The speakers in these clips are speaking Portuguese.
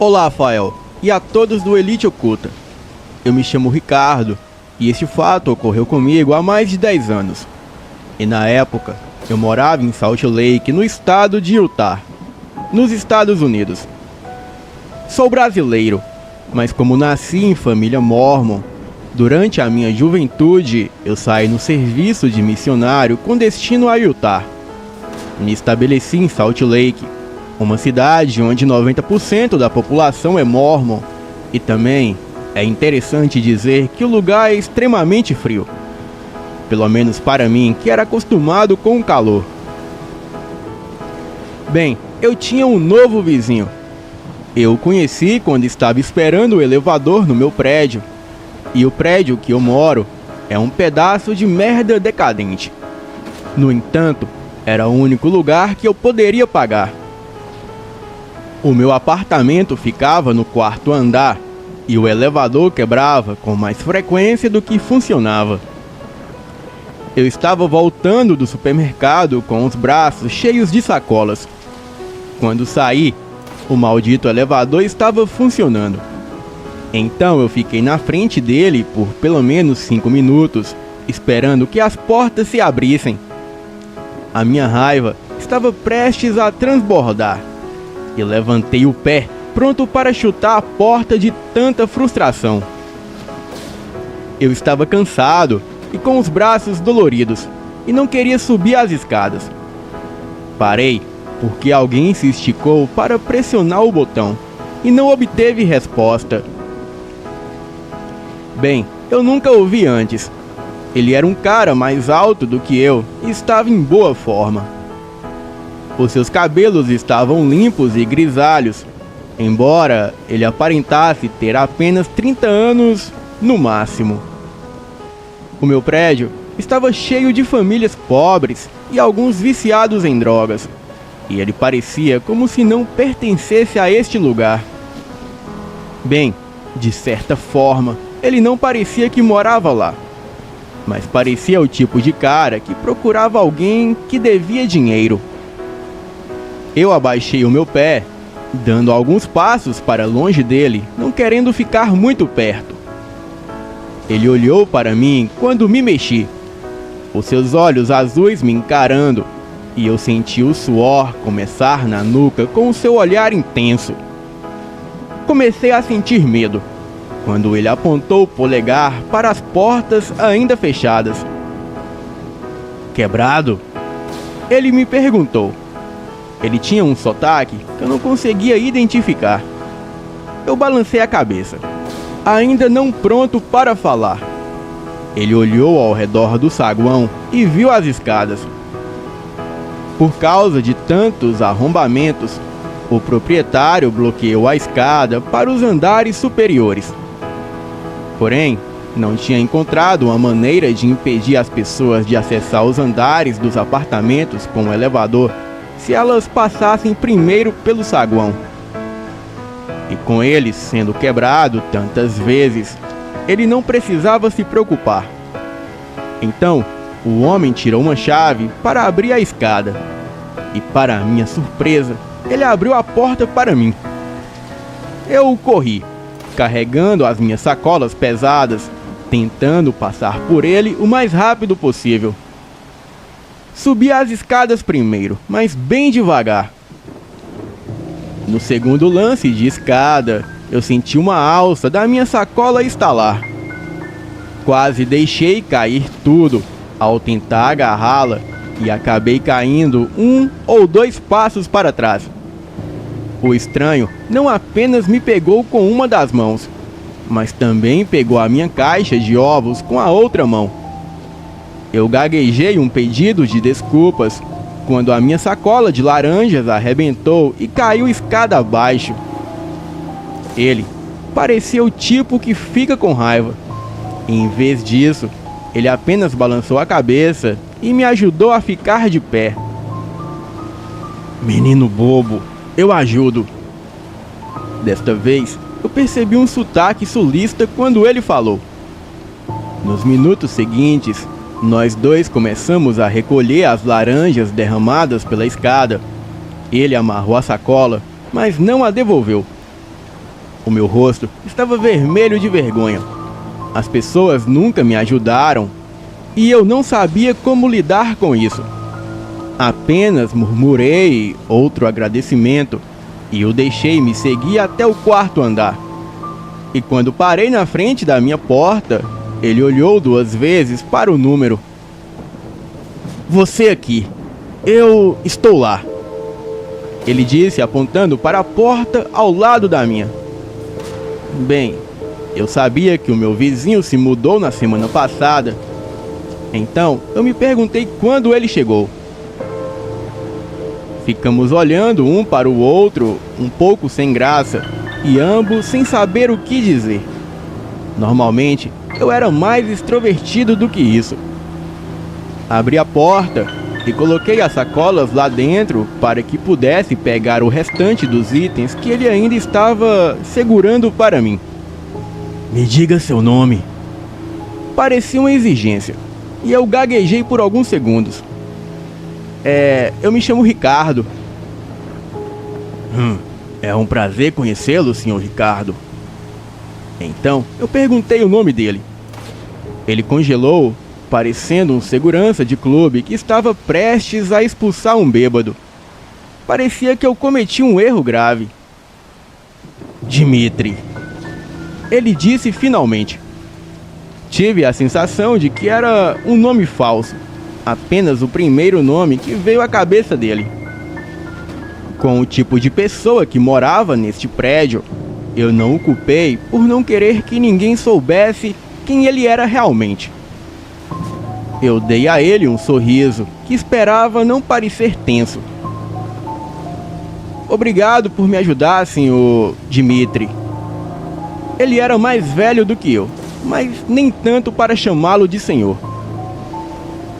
Olá, Rafael, e a todos do Elite Oculta. Eu me chamo Ricardo, e este fato ocorreu comigo há mais de 10 anos. E na época, eu morava em Salt Lake, no estado de Utah, nos Estados Unidos. Sou brasileiro, mas como nasci em família mormon, durante a minha juventude eu saí no serviço de missionário com destino a Utah. Me estabeleci em Salt Lake, uma cidade onde 90% da população é mormon, e também é interessante dizer que o lugar é extremamente frio, pelo menos para mim, que era acostumado com o calor. Bem, eu tinha um novo vizinho. Eu o conheci quando estava esperando o elevador no meu prédio, e o prédio que eu moro é um pedaço de merda decadente. No entanto, era o único lugar que eu poderia pagar. O meu apartamento ficava no quarto andar e o elevador quebrava com mais frequência do que funcionava. Eu estava voltando do supermercado com os braços cheios de sacolas. Quando saí, o maldito elevador estava funcionando. Então eu fiquei na frente dele por pelo menos 5 minutos, esperando que as portas se abrissem. A minha raiva estava prestes a transbordar. E levantei o pé, pronto para chutar a porta de tanta frustração. Eu estava cansado e com os braços doloridos, e não queria subir as escadas. Parei, porque alguém se esticou para pressionar o botão, e não obteve resposta. Bem, eu nunca o vi antes. Ele era um cara mais alto do que eu e estava em boa forma. Os seus cabelos estavam limpos e grisalhos, embora ele aparentasse ter apenas 30 anos no máximo. O meu prédio estava cheio de famílias pobres e alguns viciados em drogas, e ele parecia como se não pertencesse a este lugar. Bem, de certa forma, ele não parecia que morava lá, mas parecia o tipo de cara que procurava alguém que devia dinheiro. Eu abaixei o meu pé, dando alguns passos para longe dele, não querendo ficar muito perto. Ele olhou para mim quando me mexi, os seus olhos azuis me encarando, e eu senti o suor começar na nuca com o seu olhar intenso. Comecei a sentir medo, quando ele apontou o polegar para as portas ainda fechadas. Quebrado? Ele me perguntou. Ele tinha um sotaque que eu não conseguia identificar. Eu balancei a cabeça, ainda não pronto para falar. Ele olhou ao redor do saguão e viu as escadas. Por causa de tantos arrombamentos, o proprietário bloqueou a escada para os andares superiores. Porém, não tinha encontrado uma maneira de impedir as pessoas de acessar os andares dos apartamentos com o elevador se elas passassem primeiro pelo saguão. E com ele sendo quebrado tantas vezes, ele não precisava se preocupar. Então, o homem tirou uma chave para abrir a escada. E para minha surpresa, ele abriu a porta para mim. Eu corri, carregando as minhas sacolas pesadas, tentando passar por ele o mais rápido possível. Subi as escadas primeiro, mas bem devagar. No segundo lance de escada, eu senti uma alça da minha sacola estalar. Quase deixei cair tudo ao tentar agarrá-la e acabei caindo 1 ou 2 passos para trás. O estranho não apenas me pegou com uma das mãos, mas também pegou a minha caixa de ovos com a outra mão. Eu gaguejei um pedido de desculpas quando a minha sacola de laranjas arrebentou e caiu escada abaixo. Ele parecia o tipo que fica com raiva. E, em vez disso, ele apenas balançou a cabeça e me ajudou a ficar de pé. Menino bobo, eu ajudo. Desta vez, eu percebi um sotaque sulista quando ele falou. Nos minutos seguintes, nós dois começamos a recolher as laranjas derramadas pela escada. Ele amarrou a sacola, mas não a devolveu. O meu rosto estava vermelho de vergonha. As pessoas nunca me ajudaram e eu não sabia como lidar com isso. Apenas murmurei outro agradecimento e o deixei me seguir até o quarto andar. E quando parei na frente da minha porta, ele olhou 2 vezes para o número. Você aqui. Eu estou lá. Ele disse apontando para a porta ao lado da minha. Bem, eu sabia que o meu vizinho se mudou na semana passada. Então, eu me perguntei quando ele chegou. Ficamos olhando um para o outro, um pouco sem graça, e ambos sem saber o que dizer. Normalmente, eu era mais extrovertido do que isso. Abri a porta e coloquei as sacolas lá dentro para que pudesse pegar o restante dos itens que ele ainda estava segurando para mim. Me diga seu nome. Parecia uma exigência, e eu gaguejei por alguns segundos. Eu me chamo Ricardo. É um prazer conhecê-lo, senhor Ricardo. Então, eu perguntei o nome dele. Ele congelou, parecendo um segurança de clube que estava prestes a expulsar um bêbado. Parecia que eu cometi um erro grave. Dmitri. Ele disse finalmente. Tive a sensação de que era um nome falso, apenas o primeiro nome que veio à cabeça dele. Com o tipo de pessoa que morava neste prédio, eu não o culpei por não querer que ninguém soubesse quem ele era realmente. Eu dei a ele um sorriso que esperava não parecer tenso. Obrigado por me ajudar, senhor Dmitri. Ele era mais velho do que eu, mas nem tanto para chamá-lo de senhor.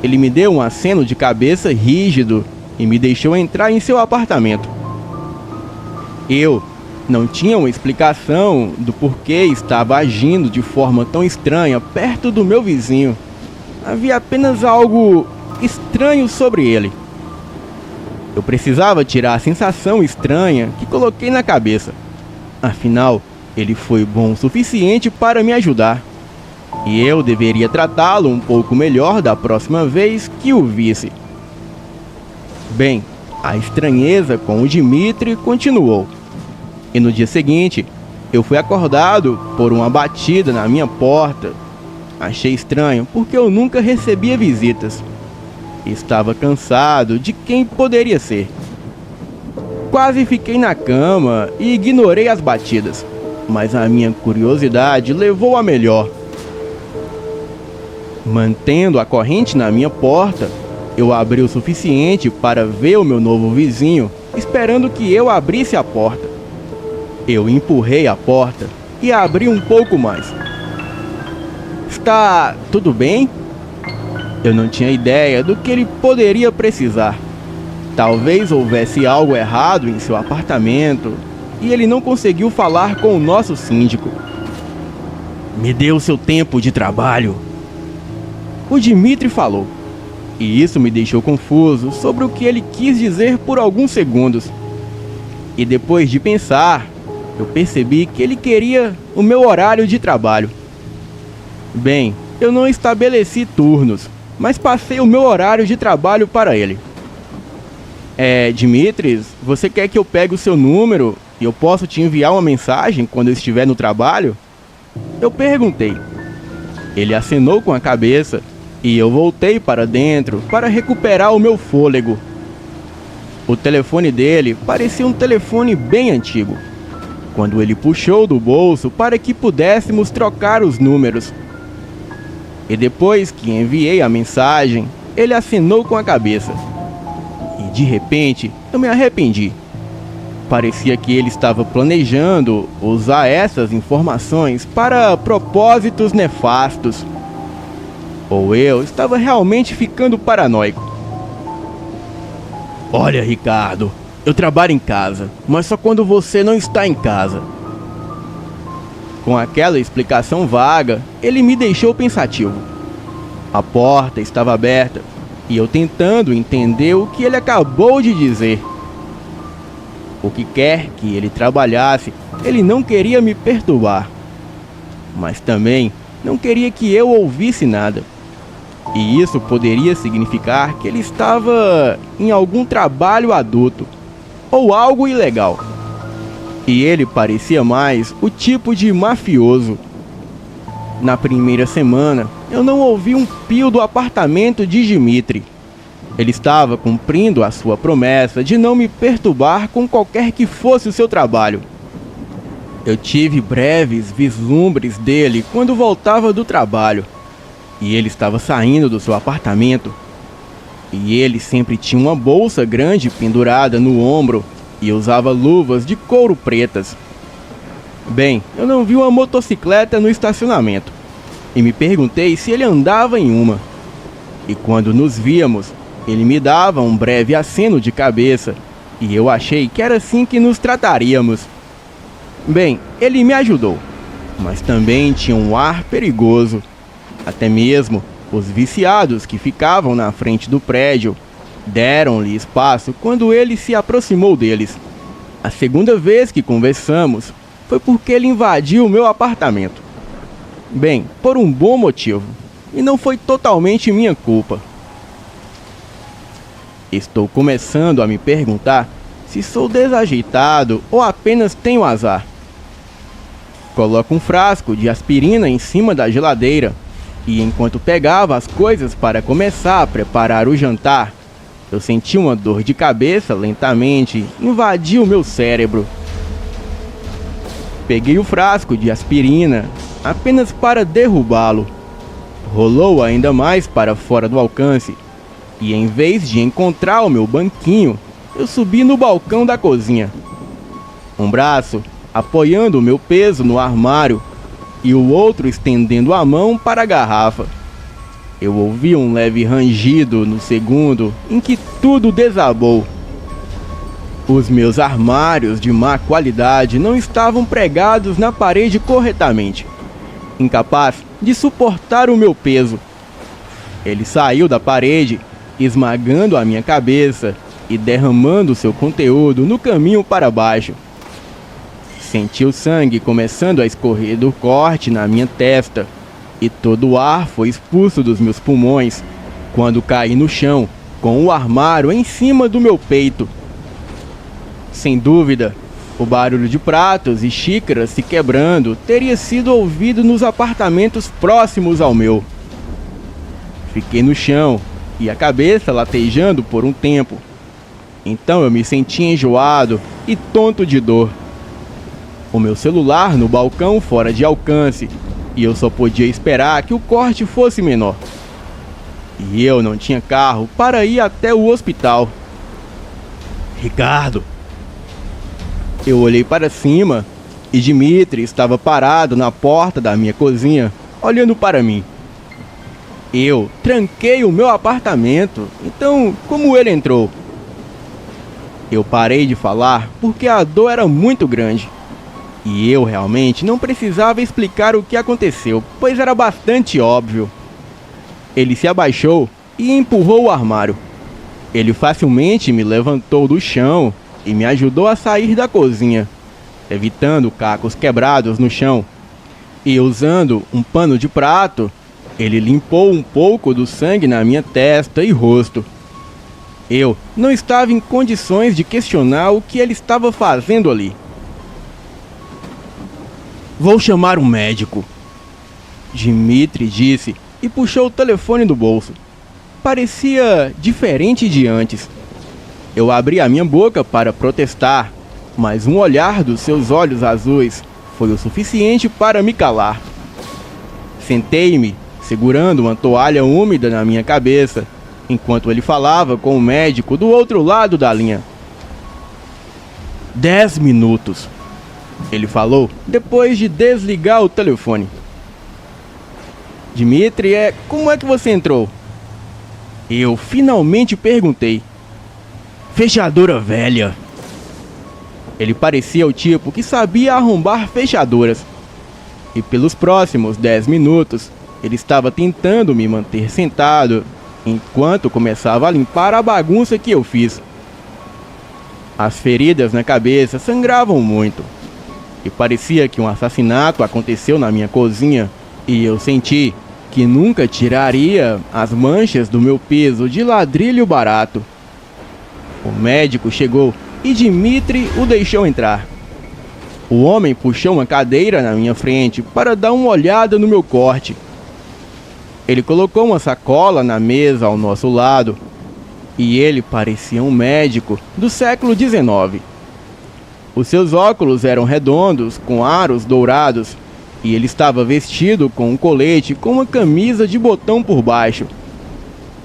Ele me deu um aceno de cabeça rígido e me deixou entrar em seu apartamento. Eu não tinha uma explicação do porquê estava agindo de forma tão estranha perto do meu vizinho. Havia apenas algo estranho sobre ele. Eu precisava tirar a sensação estranha que coloquei na cabeça. Afinal, ele foi bom o suficiente para me ajudar. E eu deveria tratá-lo um pouco melhor da próxima vez que o visse. Bem, a estranheza com o Dmitri continuou. E no dia seguinte, eu fui acordado por uma batida na minha porta. Achei estranho porque eu nunca recebia visitas. Estava cansado de quem poderia ser. Quase fiquei na cama e ignorei as batidas, mas a minha curiosidade levou a melhor. Mantendo a corrente na minha porta, eu abri o suficiente para ver o meu novo vizinho, esperando que eu abrisse a porta. Eu empurrei a porta e abri um pouco mais. Está tudo bem? Eu não tinha ideia do que ele poderia precisar. Talvez houvesse algo errado em seu apartamento e ele não conseguiu falar com o nosso síndico. Me dê o seu tempo de trabalho. O Dmitri falou, e isso me deixou confuso sobre o que ele quis dizer por alguns segundos. E depois de pensar, eu percebi que ele queria o meu horário de trabalho. Bem, eu não estabeleci turnos, mas passei o meu horário de trabalho para ele. Dmitri, você quer que eu pegue o seu número e eu posso te enviar uma mensagem quando eu estiver no trabalho? Eu perguntei. Ele acenou com a cabeça e eu voltei para dentro para recuperar o meu fôlego. O telefone dele parecia um telefone bem antigo. Quando ele puxou do bolso para que pudéssemos trocar os números. E depois que enviei a mensagem, ele acenou com a cabeça. E de repente, eu me arrependi. Parecia que ele estava planejando usar essas informações para propósitos nefastos. Ou eu estava realmente ficando paranoico. Olha, Ricardo, eu trabalho em casa, mas só quando você não está em casa. Com aquela explicação vaga, ele me deixou pensativo. A porta estava aberta e eu tentando entender o que ele acabou de dizer. O que quer que ele trabalhasse, ele não queria me perturbar. Mas também não queria que eu ouvisse nada. E isso poderia significar que ele estava em algum trabalho adulto ou algo ilegal. E ele parecia mais o tipo de mafioso. Na primeira semana, eu não ouvi um pio do apartamento de Dmitry. Ele estava cumprindo a sua promessa de não me perturbar com qualquer que fosse o seu trabalho. Eu tive breves vislumbres dele quando voltava do trabalho. E ele estava saindo do seu apartamento. E ele sempre tinha uma bolsa grande pendurada no ombro e usava luvas de couro pretas. Bem, eu não vi uma motocicleta no estacionamento e me perguntei se ele andava em uma. E quando nos víamos, ele me dava um breve aceno de cabeça e eu achei que era assim que nos trataríamos. Bem, ele me ajudou, mas também tinha um ar perigoso. Até mesmo os viciados que ficavam na frente do prédio deram-lhe espaço quando ele se aproximou deles. A segunda vez que conversamos foi porque ele invadiu o meu apartamento. Bem, por um bom motivo, e não foi totalmente minha culpa. Estou começando a me perguntar se sou desajeitado ou apenas tenho azar. Coloco um frasco de aspirina em cima da geladeira e enquanto pegava as coisas para começar a preparar o jantar, eu senti uma dor de cabeça lentamente invadir o meu cérebro. Peguei o frasco de aspirina apenas para derrubá-lo. Rolou ainda mais para fora do alcance e em vez de encontrar o meu banquinho, eu subi no balcão da cozinha. Um braço apoiando o meu peso no armário e o outro estendendo a mão para a garrafa. Eu ouvi um leve rangido no segundo em que tudo desabou. Os meus armários de má qualidade não estavam pregados na parede corretamente, incapaz de suportar o meu peso. Ele saiu da parede, esmagando a minha cabeça e derramando seu conteúdo no caminho para baixo. Senti o sangue começando a escorrer do corte na minha testa e todo o ar foi expulso dos meus pulmões quando caí no chão com o armário em cima do meu peito. Sem dúvida, o barulho de pratos e xícaras se quebrando teria sido ouvido nos apartamentos próximos ao meu. Fiquei no chão e a cabeça latejando por um tempo. Então eu me senti enjoado e tonto de dor. O meu celular no balcão fora de alcance e eu só podia esperar que o corte fosse menor. E eu não tinha carro para ir até o hospital. Ricardo! Eu olhei para cima e Dmitry estava parado na porta da minha cozinha, olhando para mim. Eu tranquei o meu apartamento, então como ele entrou? Eu parei de falar porque a dor era muito grande. E eu realmente não precisava explicar o que aconteceu, pois era bastante óbvio. Ele se abaixou e empurrou o armário. Ele facilmente me levantou do chão e me ajudou a sair da cozinha, evitando cacos quebrados no chão. E usando um pano de prato, ele limpou um pouco do sangue na minha testa e rosto. Eu não estava em condições de questionar o que ele estava fazendo ali. Vou chamar um médico, Dmitry disse e puxou o telefone do bolso. Parecia diferente de antes. Eu abri a minha boca para protestar, mas um olhar dos seus olhos azuis foi o suficiente para me calar. Sentei-me, segurando uma toalha úmida na minha cabeça, enquanto ele falava com o médico do outro lado da linha. 10 minutos. Ele falou depois de desligar o telefone. Dmitry, como é que você entrou? Eu finalmente perguntei. Fechadura velha. Ele parecia o tipo que sabia arrombar fechaduras. E pelos próximos 10 minutos, ele estava tentando me manter sentado, enquanto começava a limpar a bagunça que eu fiz. As feridas na cabeça sangravam muito. E parecia que um assassinato aconteceu na minha cozinha. E eu senti que nunca tiraria as manchas do meu piso de ladrilho barato. O médico chegou e Dmitri o deixou entrar. O homem puxou uma cadeira na minha frente para dar uma olhada no meu corte. Ele colocou uma sacola na mesa ao nosso lado. E ele parecia um médico do século XIX. Os seus óculos eram redondos, com aros dourados, e ele estava vestido com um colete com uma camisa de botão por baixo.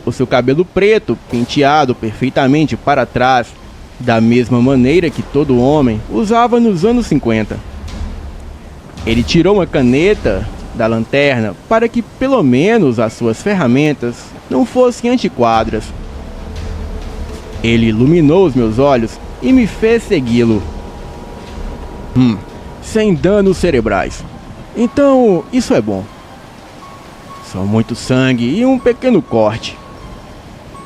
O seu cabelo preto, penteado perfeitamente para trás, da mesma maneira que todo homem usava nos anos 50. Ele tirou uma caneta da lanterna para que pelo menos as suas ferramentas não fossem antiquadas. Ele iluminou os meus olhos e me fez segui-lo. Sem danos cerebrais. Então, isso é bom. Só muito sangue e um pequeno corte.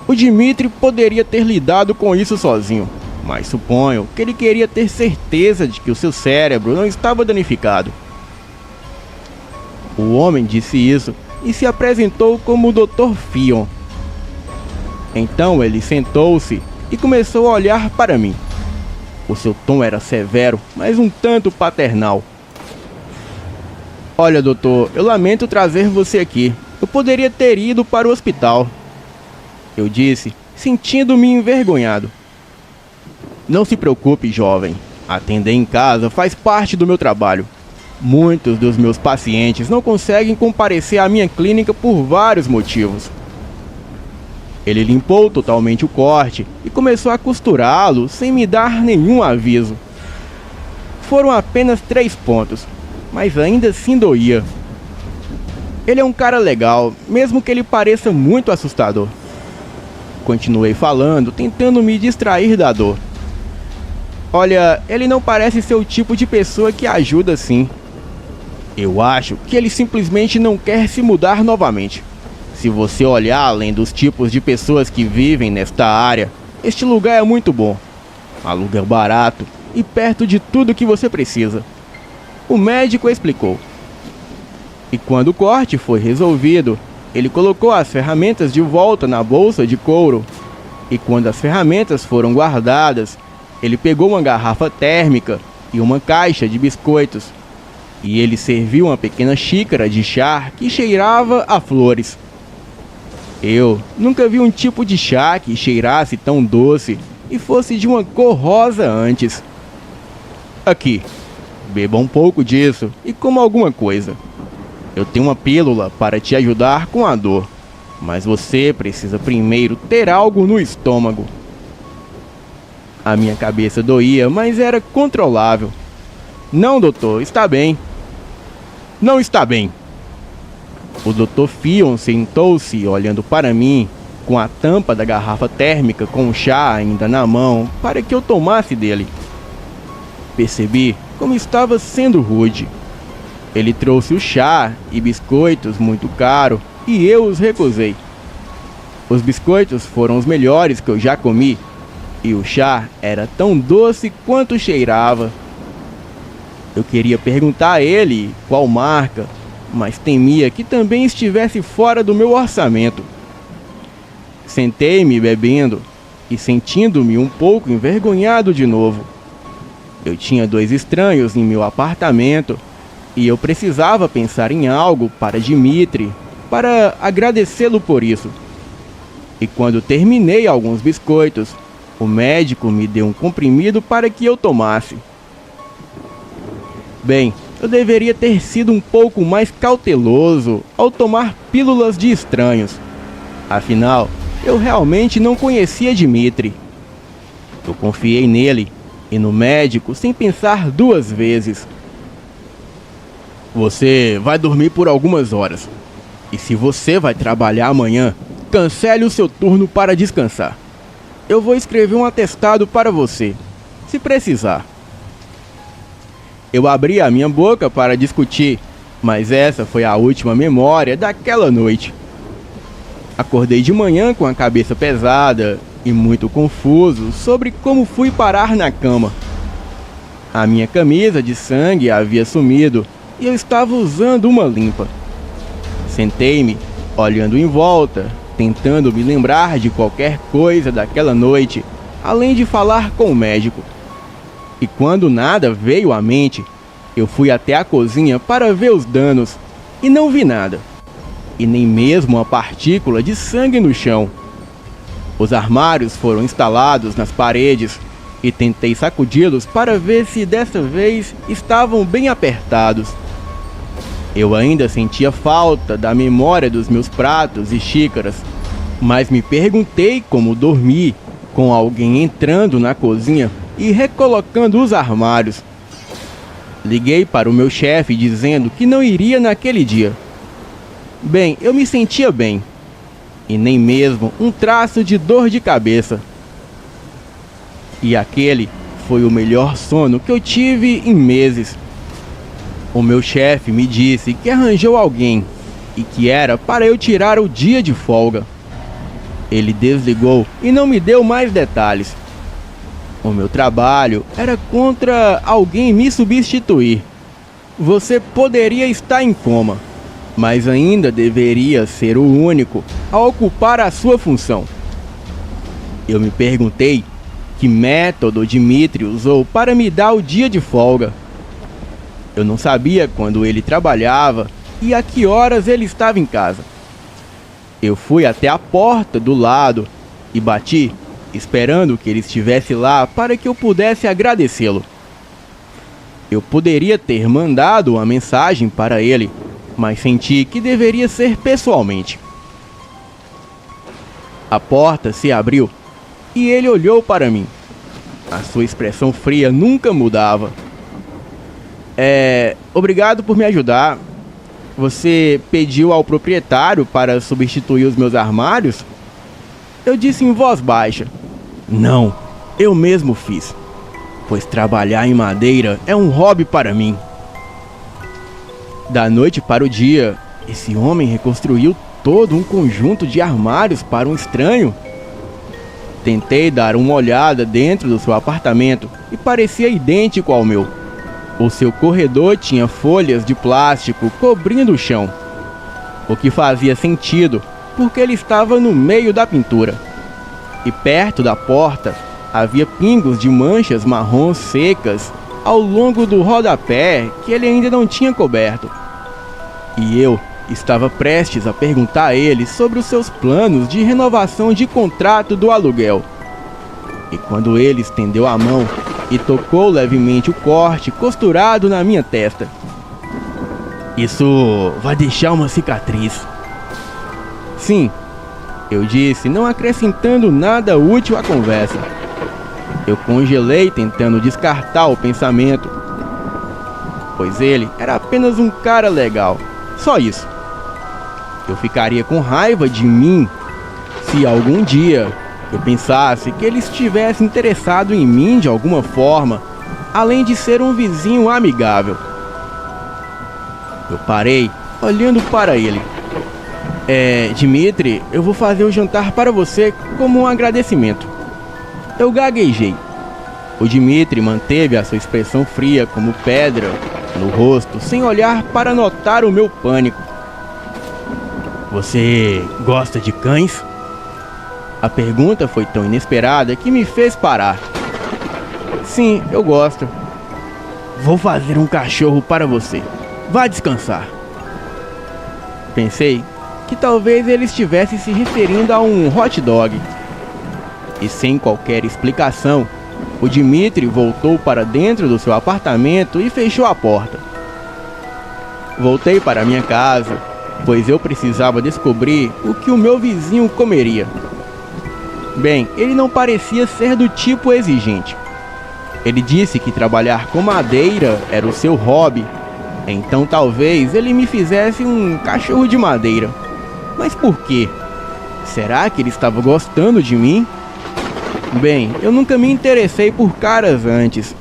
O Dmitri poderia ter lidado com isso sozinho, mas suponho que ele queria ter certeza de que o seu cérebro não estava danificado. O homem disse isso e se apresentou como o Dr. Fion. Então ele sentou-se e começou a olhar para mim. O seu tom era severo, mas um tanto paternal. Olha, doutor, eu lamento trazer você aqui. Eu poderia ter ido para o hospital. Eu disse, sentindo-me envergonhado. Não se preocupe, jovem. Atender em casa faz parte do meu trabalho. Muitos dos meus pacientes não conseguem comparecer à minha clínica por vários motivos. Ele limpou totalmente o corte e começou a costurá-lo sem me dar nenhum aviso. Foram apenas 3 pontos, mas ainda assim doía. Ele é um cara legal, mesmo que ele pareça muito assustador. Continuei falando, tentando me distrair da dor. Olha, ele não parece ser o tipo de pessoa que ajuda assim. Eu acho que ele simplesmente não quer se mudar novamente. Se você olhar além dos tipos de pessoas que vivem nesta área, este lugar é muito bom. Aluguel barato e perto de tudo que você precisa. O médico explicou. E quando o corte foi resolvido, ele colocou as ferramentas de volta na bolsa de couro. E quando as ferramentas foram guardadas, ele pegou uma garrafa térmica e uma caixa de biscoitos. E ele serviu uma pequena xícara de chá que cheirava a flores. Eu nunca vi um tipo de chá que cheirasse tão doce e fosse de uma cor rosa antes. Aqui, beba um pouco disso e coma alguma coisa. Eu tenho uma pílula para te ajudar com a dor, mas você precisa primeiro ter algo no estômago. A minha cabeça doía, mas era controlável. Não, doutor, está bem. Não está bem. O Dr. Fion sentou-se olhando para mim, com a tampa da garrafa térmica com o chá ainda na mão, para que eu tomasse dele. Percebi como estava sendo rude. Ele trouxe o chá e biscoitos muito caro e eu os recusei. Os biscoitos foram os melhores que eu já comi e o chá era tão doce quanto cheirava. Eu queria perguntar a ele qual marca, mas temia que também estivesse fora do meu orçamento. Sentei-me bebendo e sentindo-me um pouco envergonhado de novo. Eu tinha 2 estranhos em meu apartamento e eu precisava pensar em algo para Dmitri, para agradecê-lo por isso. E quando terminei alguns biscoitos, o médico me deu um comprimido para que eu tomasse. Bem, eu deveria ter sido um pouco mais cauteloso ao tomar pílulas de estranhos. Afinal, eu realmente não conhecia Dmitri. Eu confiei nele e no médico sem pensar 2 vezes. Você vai dormir por algumas horas. E se você vai trabalhar amanhã, cancele o seu turno para descansar. Eu vou escrever um atestado para você, se precisar. Eu abri a minha boca para discutir, mas essa foi a última memória daquela noite. Acordei de manhã com a cabeça pesada e muito confuso sobre como fui parar na cama. A minha camisa de sangue havia sumido e eu estava usando uma limpa. Sentei-me, olhando em volta, tentando me lembrar de qualquer coisa daquela noite, além de falar com o médico. E quando nada veio à mente, eu fui até a cozinha para ver os danos e não vi nada, e nem mesmo uma partícula de sangue no chão. Os armários foram instalados nas paredes e tentei sacudi-los para ver se dessa vez estavam bem apertados. Eu ainda sentia falta da memória dos meus pratos e xícaras, mas me perguntei como dormi com alguém entrando na cozinha e recolocando os armários. Liguei para o meu chefe dizendo que não iria naquele dia. Bem, eu me sentia bem, e nem mesmo um traço de dor de cabeça. E aquele foi o melhor sono que eu tive em meses. O meu chefe me disse que arranjou alguém e que era para eu tirar o dia de folga. Ele desligou e não me deu mais detalhes. O meu trabalho era contra alguém me substituir. Você poderia estar em coma, mas ainda deveria ser o único a ocupar a sua função. Eu me perguntei que método Dmitri usou para me dar o dia de folga. Eu não sabia quando ele trabalhava e a que horas ele estava em casa. Eu fui até a porta do lado e bati, esperando que ele estivesse lá para que eu pudesse agradecê-lo. Eu poderia ter mandado uma mensagem para ele, mas senti que deveria ser pessoalmente. A porta se abriu e ele olhou para mim. A sua expressão fria nunca mudava. Obrigado por me ajudar. Você pediu ao proprietário para substituir os meus armários? Eu disse em voz baixa. Não, eu mesmo fiz, pois trabalhar em madeira é um hobby para mim. Da noite para o dia, esse homem reconstruiu todo um conjunto de armários para um estranho. Tentei dar uma olhada dentro do seu apartamento e parecia idêntico ao meu. O seu corredor tinha folhas de plástico cobrindo o chão, o que fazia sentido porque ele estava no meio da pintura. E perto da porta havia pingos de manchas marrons secas ao longo do rodapé que ele ainda não tinha coberto. E eu estava prestes a perguntar a ele sobre os seus planos de renovação de contrato do aluguel. E quando ele estendeu a mão e tocou levemente o corte costurado na minha testa. Isso vai deixar uma cicatriz. Sim, eu disse, não acrescentando nada útil à conversa. Eu congelei tentando descartar o pensamento, pois ele era apenas um cara legal, só isso. Eu ficaria com raiva de mim se algum dia eu pensasse que ele estivesse interessado em mim de alguma forma, além de ser um vizinho amigável. Eu parei, olhando para ele. Dmitri, eu vou fazer o jantar para você como um agradecimento. Eu gaguejei. O Dmitri manteve a sua expressão fria como pedra no rosto, sem olhar para notar o meu pânico. Você gosta de cães? A pergunta foi tão inesperada que me fez parar. Sim, eu gosto. Vou fazer um cachorro para você. Vá descansar. Pensei que talvez ele estivesse se referindo a um hot dog. E sem qualquer explicação, o Dmitri voltou para dentro do seu apartamento e fechou a porta. Voltei para minha casa, pois eu precisava descobrir o que o meu vizinho comeria. Bem, ele não parecia ser do tipo exigente. Ele disse que trabalhar com madeira era o seu hobby, então talvez ele me fizesse um cachorro de madeira. Mas por quê? Será que ele estava gostando de mim? Bem, eu nunca me interessei por caras antes.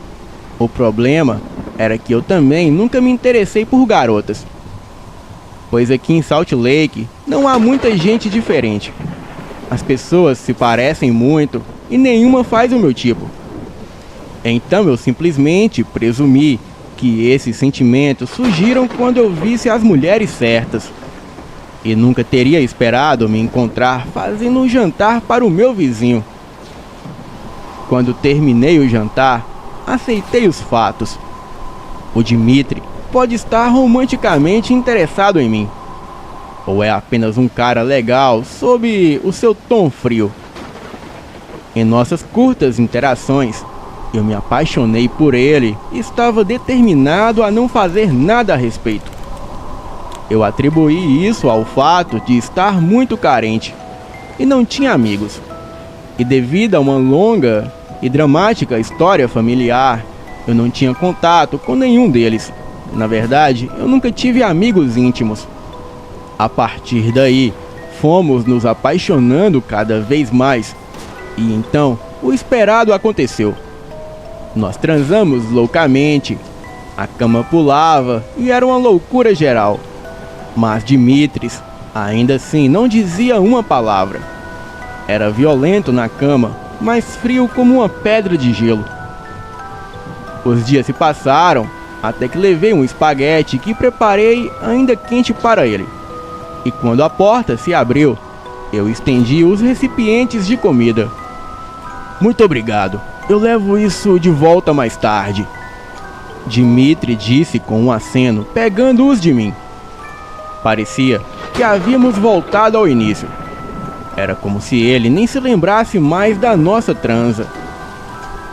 O problema era que eu também nunca me interessei por garotas, pois aqui em Salt Lake não há muita gente diferente. As pessoas se parecem muito e nenhuma faz o meu tipo. Então eu simplesmente presumi que esses sentimentos surgiram quando eu visse as mulheres certas. E nunca teria esperado me encontrar fazendo um jantar para o meu vizinho. Quando terminei o jantar, aceitei os fatos. O Dmitry pode estar romanticamente interessado em mim. Ou é apenas um cara legal sob o seu tom frio. Em nossas curtas interações, eu me apaixonei por ele e estava determinado a não fazer nada a respeito. Eu atribuí isso ao fato de estar muito carente e não tinha amigos. E devido a uma longa e dramática história familiar, eu não tinha contato com nenhum deles. Na verdade, eu nunca tive amigos íntimos. A partir daí, fomos nos apaixonando cada vez mais. E então, o esperado aconteceu. Nós transamos loucamente, a cama pulava e era uma loucura geral. Mas Dmitry, ainda assim, não dizia uma palavra. Era violento na cama, mas frio como uma pedra de gelo. Os dias se passaram, até que levei um espaguete que preparei ainda quente para ele. E quando a porta se abriu, eu estendi os recipientes de comida. Muito obrigado, eu levo isso de volta mais tarde. Dmitry disse com um aceno, pegando-os de mim. Parecia que havíamos voltado ao início. Era como se ele nem se lembrasse mais da nossa transa.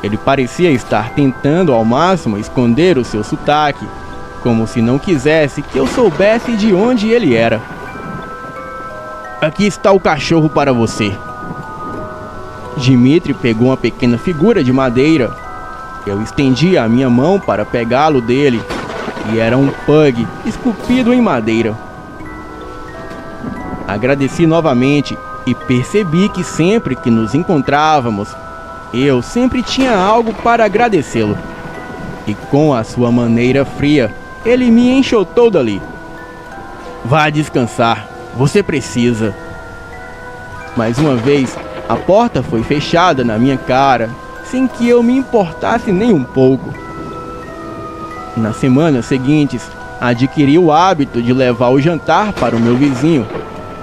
Ele parecia estar tentando ao máximo esconder o seu sotaque, como se não quisesse que eu soubesse de onde ele era. Aqui está o cachorro para você. Dmitry pegou uma pequena figura de madeira. Eu estendi a minha mão para pegá-lo dele, e era um pug esculpido em madeira. Agradeci novamente e percebi que sempre que nos encontrávamos, eu sempre tinha algo para agradecê-lo. E com a sua maneira fria, ele me enxotou dali. Vá descansar, você precisa. Mais uma vez, a porta foi fechada na minha cara, sem que eu me importasse nem um pouco. Nas semanas seguintes, adquiri o hábito de levar o jantar para o meu vizinho.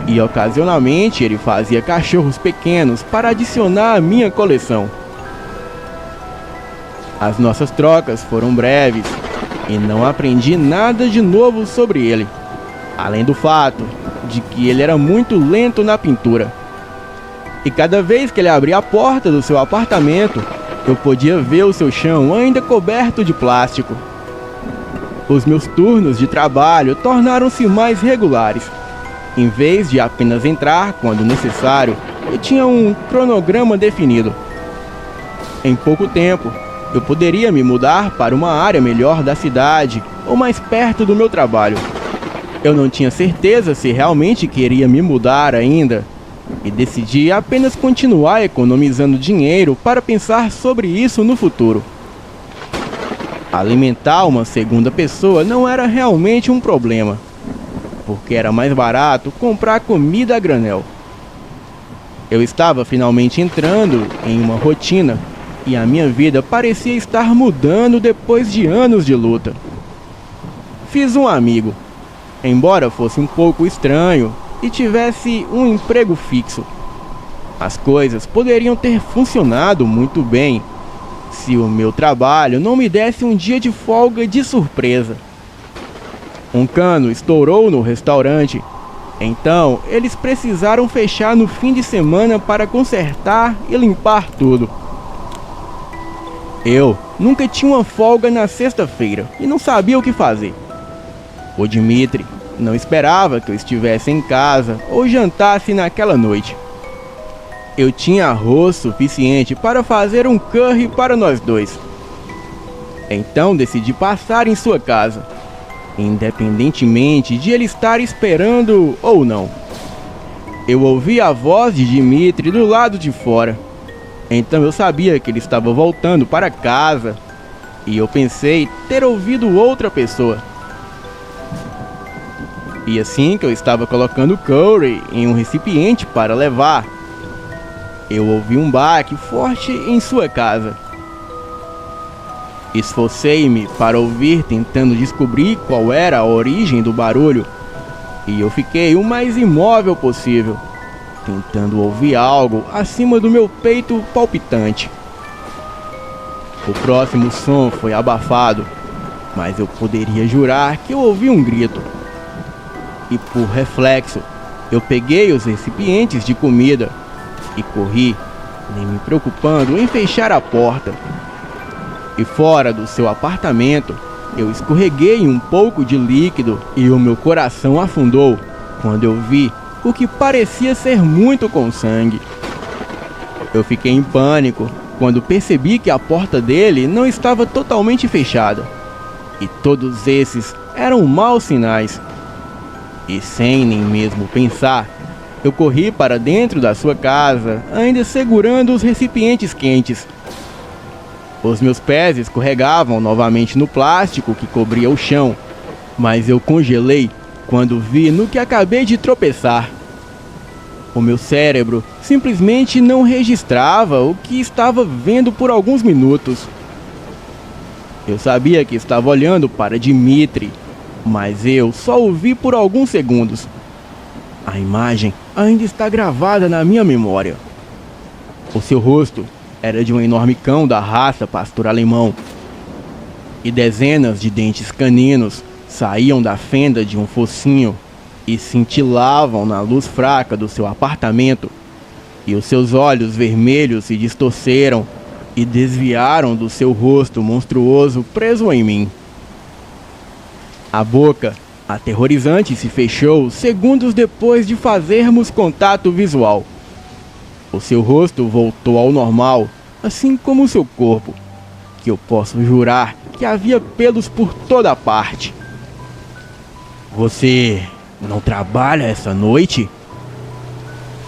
E ocasionalmente ele fazia cachorros pequenos para adicionar à minha coleção. As nossas trocas foram breves e não aprendi nada de novo sobre ele, além do fato de que ele era muito lento na pintura. E cada vez que ele abria a porta do seu apartamento, eu podia ver o seu chão ainda coberto de plástico. Os meus turnos de trabalho tornaram-se mais regulares. Em vez de apenas entrar quando necessário, eu tinha um cronograma definido. Em pouco tempo, eu poderia me mudar para uma área melhor da cidade ou mais perto do meu trabalho. Eu não tinha certeza se realmente queria me mudar ainda e decidi apenas continuar economizando dinheiro para pensar sobre isso no futuro. Alimentar uma segunda pessoa não era realmente um problema, porque era mais barato comprar comida a granel. Eu estava finalmente entrando em uma rotina e a minha vida parecia estar mudando depois de anos de luta. Fiz um amigo, embora fosse um pouco estranho e tivesse um emprego fixo. As coisas poderiam ter funcionado muito bem se o meu trabalho não me desse um dia de folga de surpresa. Um cano estourou no restaurante, então eles precisaram fechar no fim de semana para consertar e limpar tudo. Eu nunca tinha uma folga na sexta-feira e não sabia o que fazer. O Dmitry não esperava que eu estivesse em casa ou jantasse naquela noite. Eu tinha arroz suficiente para fazer um curry para nós dois. Então decidi passar em sua casa, independentemente de ele estar esperando ou não. Eu ouvi a voz de Dmitry do lado de fora. Então eu sabia que ele estava voltando para casa e eu pensei ter ouvido outra pessoa. E assim que eu estava colocando o curry em um recipiente para levar, eu ouvi um baque forte em sua casa. Esforcei-me para ouvir, tentando descobrir qual era a origem do barulho, e eu fiquei o mais imóvel possível, tentando ouvir algo acima do meu peito palpitante. O próximo som foi abafado, mas eu poderia jurar que eu ouvi um grito. E por reflexo, eu peguei os recipientes de comida e corri, nem me preocupando em fechar a porta. E fora do seu apartamento, eu escorreguei um pouco de líquido e o meu coração afundou quando eu vi o que parecia ser muito com sangue. Eu fiquei em pânico quando percebi que a porta dele não estava totalmente fechada. E todos esses eram maus sinais. E sem nem mesmo pensar, eu corri para dentro da sua casa, ainda segurando os recipientes quentes. Os meus pés escorregavam novamente no plástico que cobria o chão, mas eu congelei quando vi no que acabei de tropeçar. O meu cérebro simplesmente não registrava o que estava vendo por alguns minutos. Eu sabia que estava olhando para Dmitri, mas eu só o vi por alguns segundos. A imagem ainda está gravada na minha memória. O seu rosto era de um enorme cão da raça pastor alemão, e dezenas de dentes caninos saíam da fenda de um focinho e cintilavam na luz fraca do seu apartamento, e os seus olhos vermelhos se distorceram e desviaram do seu rosto monstruoso preso em mim. A boca aterrorizante se fechou segundos depois de fazermos contato visual. O seu rosto voltou ao normal, assim como o seu corpo, que eu posso jurar que havia pelos por toda parte. Você não trabalha essa noite?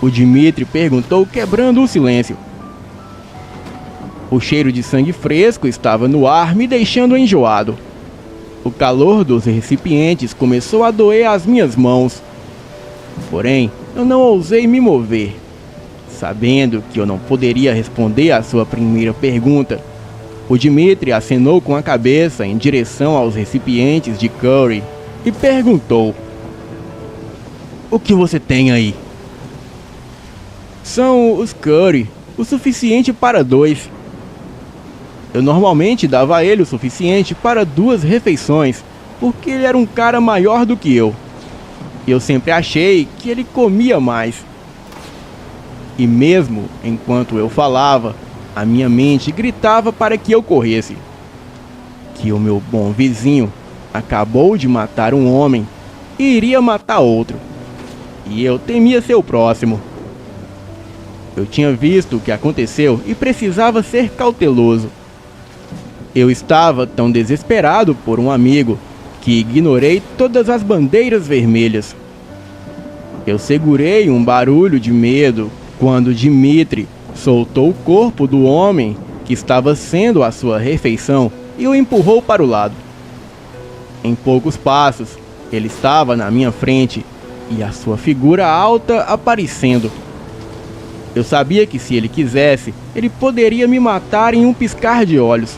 O Dmitri perguntou, quebrando o silêncio. O cheiro de sangue fresco estava no ar, me deixando enjoado. O calor dos recipientes começou a doer as minhas mãos. Porém, eu não ousei me mover. Sabendo que eu não poderia responder à sua primeira pergunta, o Dmitri acenou com a cabeça em direção aos recipientes de curry e perguntou: "O que você tem aí?" "São os curry, o suficiente para 2. Eu normalmente dava a ele o suficiente para 2 refeições, porque ele era um cara maior do que eu. E eu sempre achei que ele comia mais. E mesmo enquanto eu falava, a minha mente gritava para que eu corresse. Que o meu bom vizinho acabou de matar um homem e iria matar outro. E eu temia ser o próximo. Eu tinha visto o que aconteceu e precisava ser cauteloso. Eu estava tão desesperado por um amigo que ignorei todas as bandeiras vermelhas. Eu segurei um barulho de medo quando Dmitri soltou o corpo do homem que estava sendo a sua refeição e o empurrou para o lado. Em poucos passos, ele estava na minha frente e a sua figura alta aparecendo. Eu sabia que se ele quisesse, ele poderia me matar em um piscar de olhos.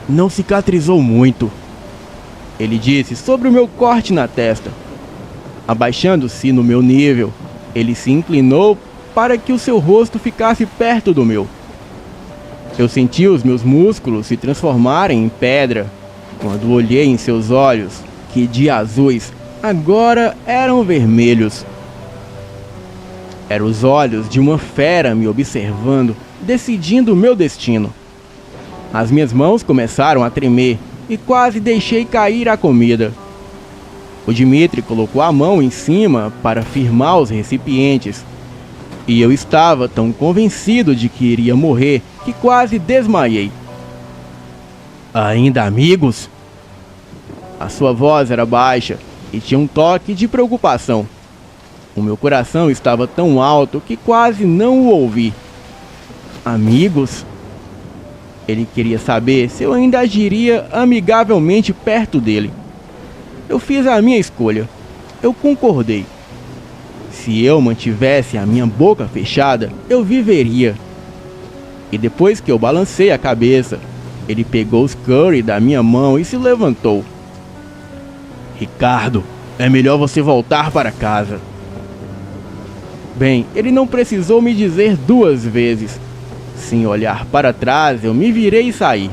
"Não cicatrizou muito", ele disse sobre o meu corte na testa. Abaixando-se no meu nível, ele se inclinou para que o seu rosto ficasse perto do meu. Eu senti os meus músculos se transformarem em pedra quando olhei em seus olhos, que de azuis agora eram vermelhos. Eram os olhos de uma fera me observando, decidindo o meu destino. As minhas mãos começaram a tremer e quase deixei cair a comida. O Dmitri colocou a mão em cima para firmar os recipientes. E eu estava tão convencido de que iria morrer que quase desmaiei. "Ainda amigos?" A sua voz era baixa e tinha um toque de preocupação. O meu coração estava tão alto que quase não o ouvi. "Amigos?" Ele queria saber se eu ainda agiria amigavelmente perto dele. Eu fiz a minha escolha. Eu concordei. Se eu mantivesse a minha boca fechada, eu viveria. E depois que eu balancei a cabeça, ele pegou os curry da minha mão e se levantou. Ricardo, é melhor você voltar para casa. Bem, ele não precisou me dizer 2 vezes. Sem olhar para trás, eu me virei e saí.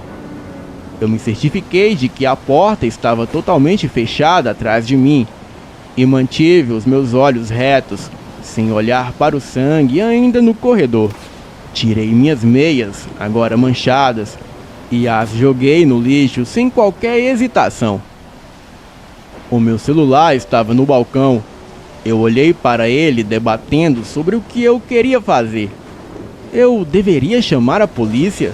Eu me certifiquei de que a porta estava totalmente fechada atrás de mim e mantive os meus olhos retos, sem olhar para o sangue ainda no corredor. Tirei minhas meias, agora manchadas, e as joguei no lixo sem qualquer hesitação. O meu celular estava no balcão. Eu olhei para ele debatendo sobre o que eu queria fazer. Eu deveria chamar a polícia?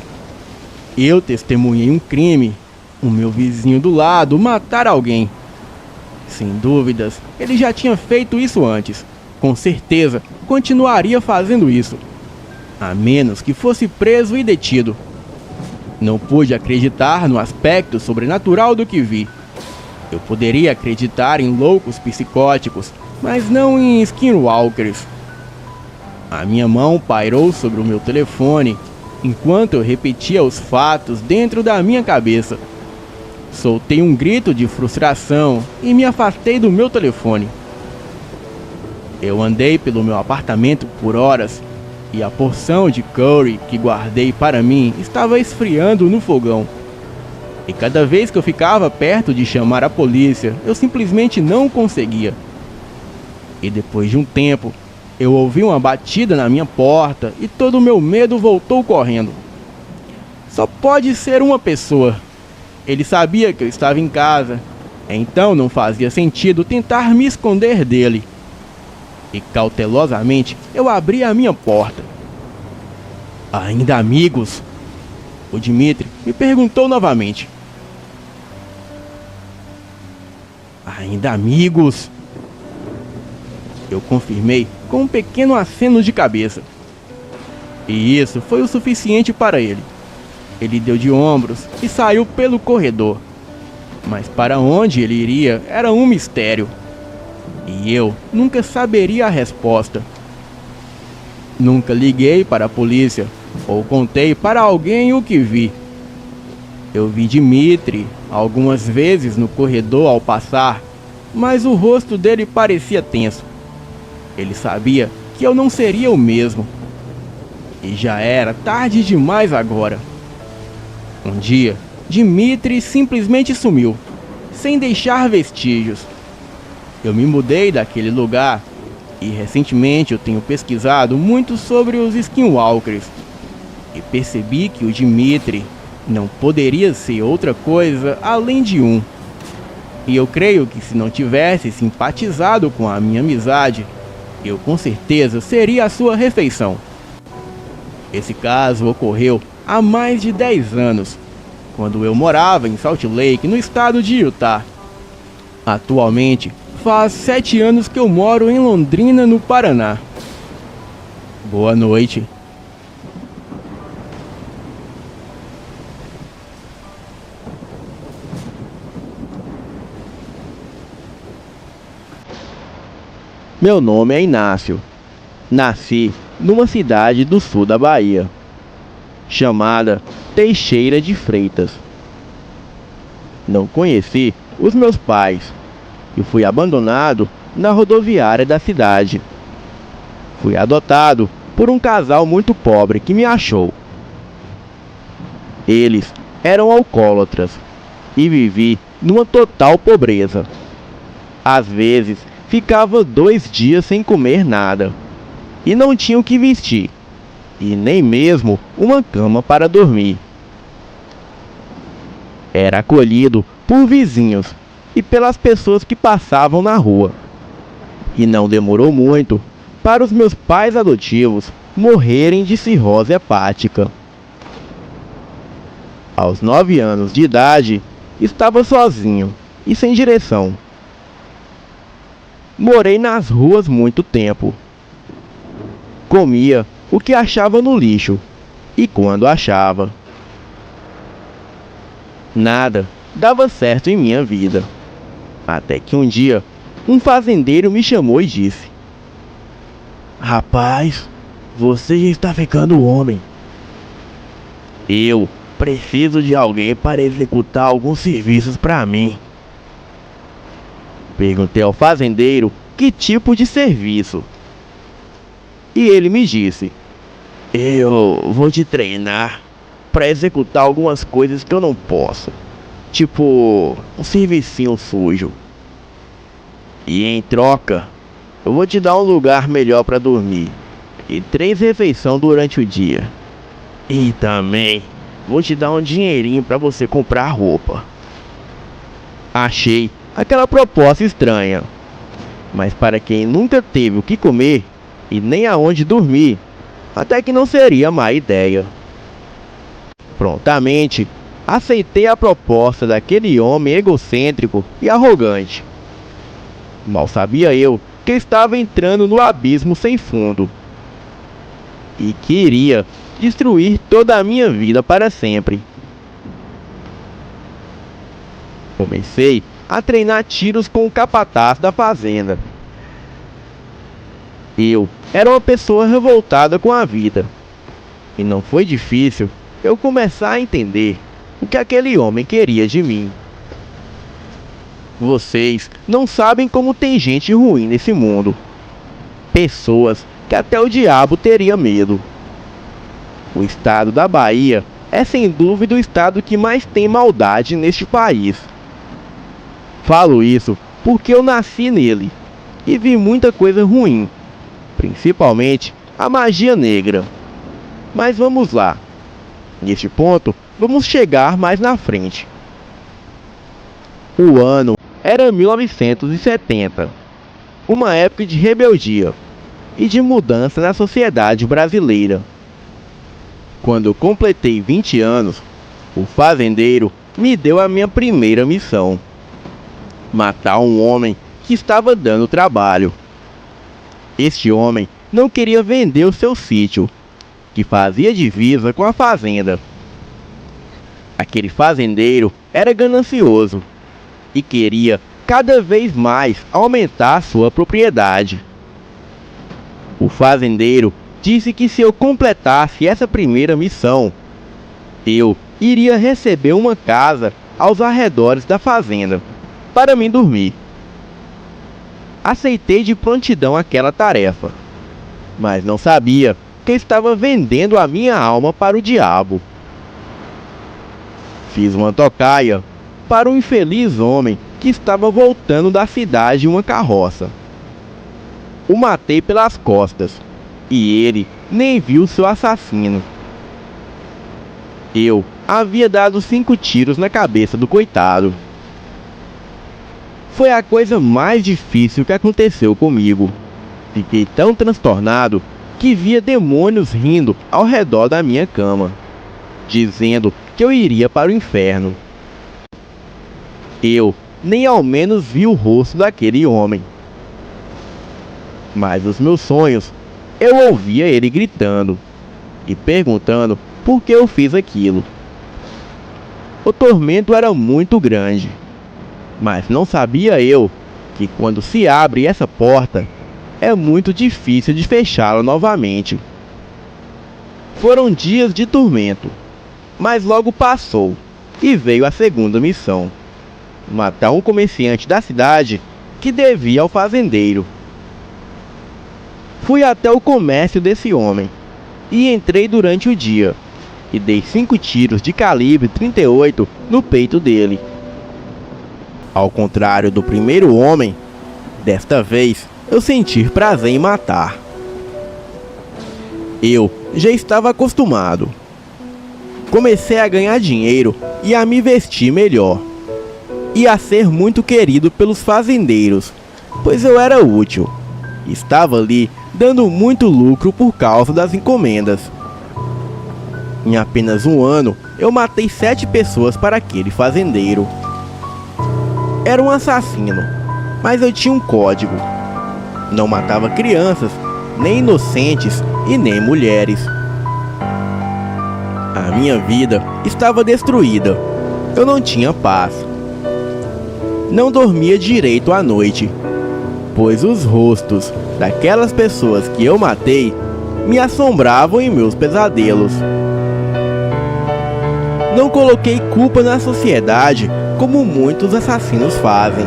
Eu testemunhei um crime. O meu vizinho do lado matar alguém. Sem dúvidas, ele já tinha feito isso antes. Com certeza, continuaria fazendo isso. A menos que fosse preso e detido. Não pude acreditar no aspecto sobrenatural do que vi. Eu poderia acreditar em loucos psicóticos, mas não em skinwalkers. A minha mão pairou sobre o meu telefone, enquanto eu repetia os fatos dentro da minha cabeça. Soltei um grito de frustração e me afastei do meu telefone. Eu andei pelo meu apartamento por horas, e a porção de curry que guardei para mim estava esfriando no fogão. E cada vez que eu ficava perto de chamar a polícia, eu simplesmente não conseguia. E depois de um tempo, eu ouvi uma batida na minha porta e todo o meu medo voltou correndo. Só pode ser uma pessoa. Ele sabia que eu estava em casa, então não fazia sentido tentar me esconder dele. E cautelosamente eu abri a minha porta. Ainda amigos? O Dmitry me perguntou novamente. Ainda amigos? Eu confirmei com um pequeno aceno de cabeça. E isso foi o suficiente para ele. Ele deu de ombros e saiu pelo corredor. Mas para onde ele iria era um mistério. E eu nunca saberia a resposta. Nunca liguei para a polícia ou contei para alguém o que vi. Eu vi Dmitry algumas vezes no corredor ao passar, mas o rosto dele parecia tenso. Ele sabia que eu não seria o mesmo. E já era tarde demais agora. Um dia, Dmitry simplesmente sumiu, sem deixar vestígios. Eu me mudei daquele lugar e recentemente eu tenho pesquisado muito sobre os skinwalkers e percebi que o Dmitry não poderia ser outra coisa além de um. E eu creio que se não tivesse simpatizado com a minha amizade, eu com certeza seria a sua refeição. Esse caso ocorreu há mais de 10 anos, quando eu morava em Salt Lake, no estado de Utah. Atualmente, faz 7 anos que eu moro em Londrina, no Paraná. Boa noite. Meu nome é Inácio. Nasci numa cidade do sul da Bahia, chamada Teixeira de Freitas. Não conheci os meus pais e fui abandonado na rodoviária da cidade. Fui adotado por um casal muito pobre que me achou. Eles eram alcoólatras e vivi numa total pobreza. Às vezes ficava 2 dias sem comer nada e não tinha o que vestir e nem mesmo uma cama para dormir. Era acolhido por vizinhos e pelas pessoas que passavam na rua. E não demorou muito para os meus pais adotivos morrerem de cirrose hepática. Aos 9 anos de idade, estava sozinho e sem direção. Morei nas ruas muito tempo. Comia o que achava no lixo e quando achava. Nada dava certo em minha vida. Até que um dia, um fazendeiro me chamou e disse: Rapaz, você já está ficando homem. Eu preciso de alguém para executar alguns serviços para mim. Perguntei ao fazendeiro que tipo de serviço. E ele me disse: eu vou te treinar para executar algumas coisas que eu não posso. Tipo, um servicinho sujo. E em troca, eu vou te dar um lugar melhor para dormir e 3 refeições durante o dia. E também vou te dar um dinheirinho para você comprar roupa. Achei aquela proposta estranha, mas para quem nunca teve o que comer e nem aonde dormir, até que não seria má ideia. Prontamente, aceitei a proposta daquele homem egocêntrico e arrogante. Mal sabia eu que estava entrando no abismo sem fundo e queria destruir toda a minha vida para sempre. Comecei a treinar tiros com o capataz da fazenda. Eu era uma pessoa revoltada com a vida, e não foi difícil eu começar a entender o que aquele homem queria de mim. Vocês não sabem como tem gente ruim nesse mundo. Pessoas que até o diabo teria medo. O estado da Bahia é sem dúvida o estado que mais tem maldade neste país. Falo isso porque eu nasci nele e vi muita coisa ruim, principalmente a magia negra. Mas vamos lá. Neste ponto, vamos chegar mais na frente. O ano era 1970, uma época de rebeldia e de mudança na sociedade brasileira. Quando eu completei 20 anos, o fazendeiro me deu a minha primeira missão: matar um homem que estava dando trabalho. Este homem não queria vender o seu sítio, que fazia divisa com a fazenda. Aquele fazendeiro era ganancioso e queria cada vez mais aumentar sua propriedade. O fazendeiro disse que se eu completasse essa primeira missão, eu iria receber uma casa aos arredores da fazenda para mim dormir. Aceitei de prontidão aquela tarefa, mas não sabia que estava vendendo a minha alma para o diabo. Fiz uma tocaia para um infeliz homem que estava voltando da cidade em uma carroça. O matei pelas costas e ele nem viu seu assassino. Eu havia dado 5 tiros na cabeça do coitado. Foi a coisa mais difícil que aconteceu comigo. Fiquei tão transtornado que via demônios rindo ao redor da minha cama, dizendo que eu iria para o inferno. Eu nem ao menos vi o rosto daquele homem, mas nos meus sonhos eu ouvia ele gritando e perguntando por que eu fiz aquilo. O tormento era muito grande, mas não sabia eu que quando se abre essa porta, é muito difícil de fechá-la novamente. Foram dias de tormento, mas logo passou e veio a segunda missão: matar um comerciante da cidade que devia ao fazendeiro. Fui até o comércio desse homem e entrei durante o dia e dei 5 tiros de calibre 38 no peito dele. Ao contrário do primeiro homem, desta vez eu senti prazer em matar. Eu já estava acostumado. Comecei a ganhar dinheiro e a me vestir melhor, e a ser muito querido pelos fazendeiros, pois eu era útil. Estava ali dando muito lucro por causa das encomendas. Em apenas um ano, eu matei 7 pessoas para aquele fazendeiro. Era um assassino, mas eu tinha um código: não matava crianças, nem inocentes e nem mulheres. A minha vida estava destruída. Eu não tinha paz. Não dormia direito à noite. pois os rostos daquelas pessoas que eu matei me assombravam em meus pesadelos. Não coloquei culpa na sociedade como muitos assassinos fazem.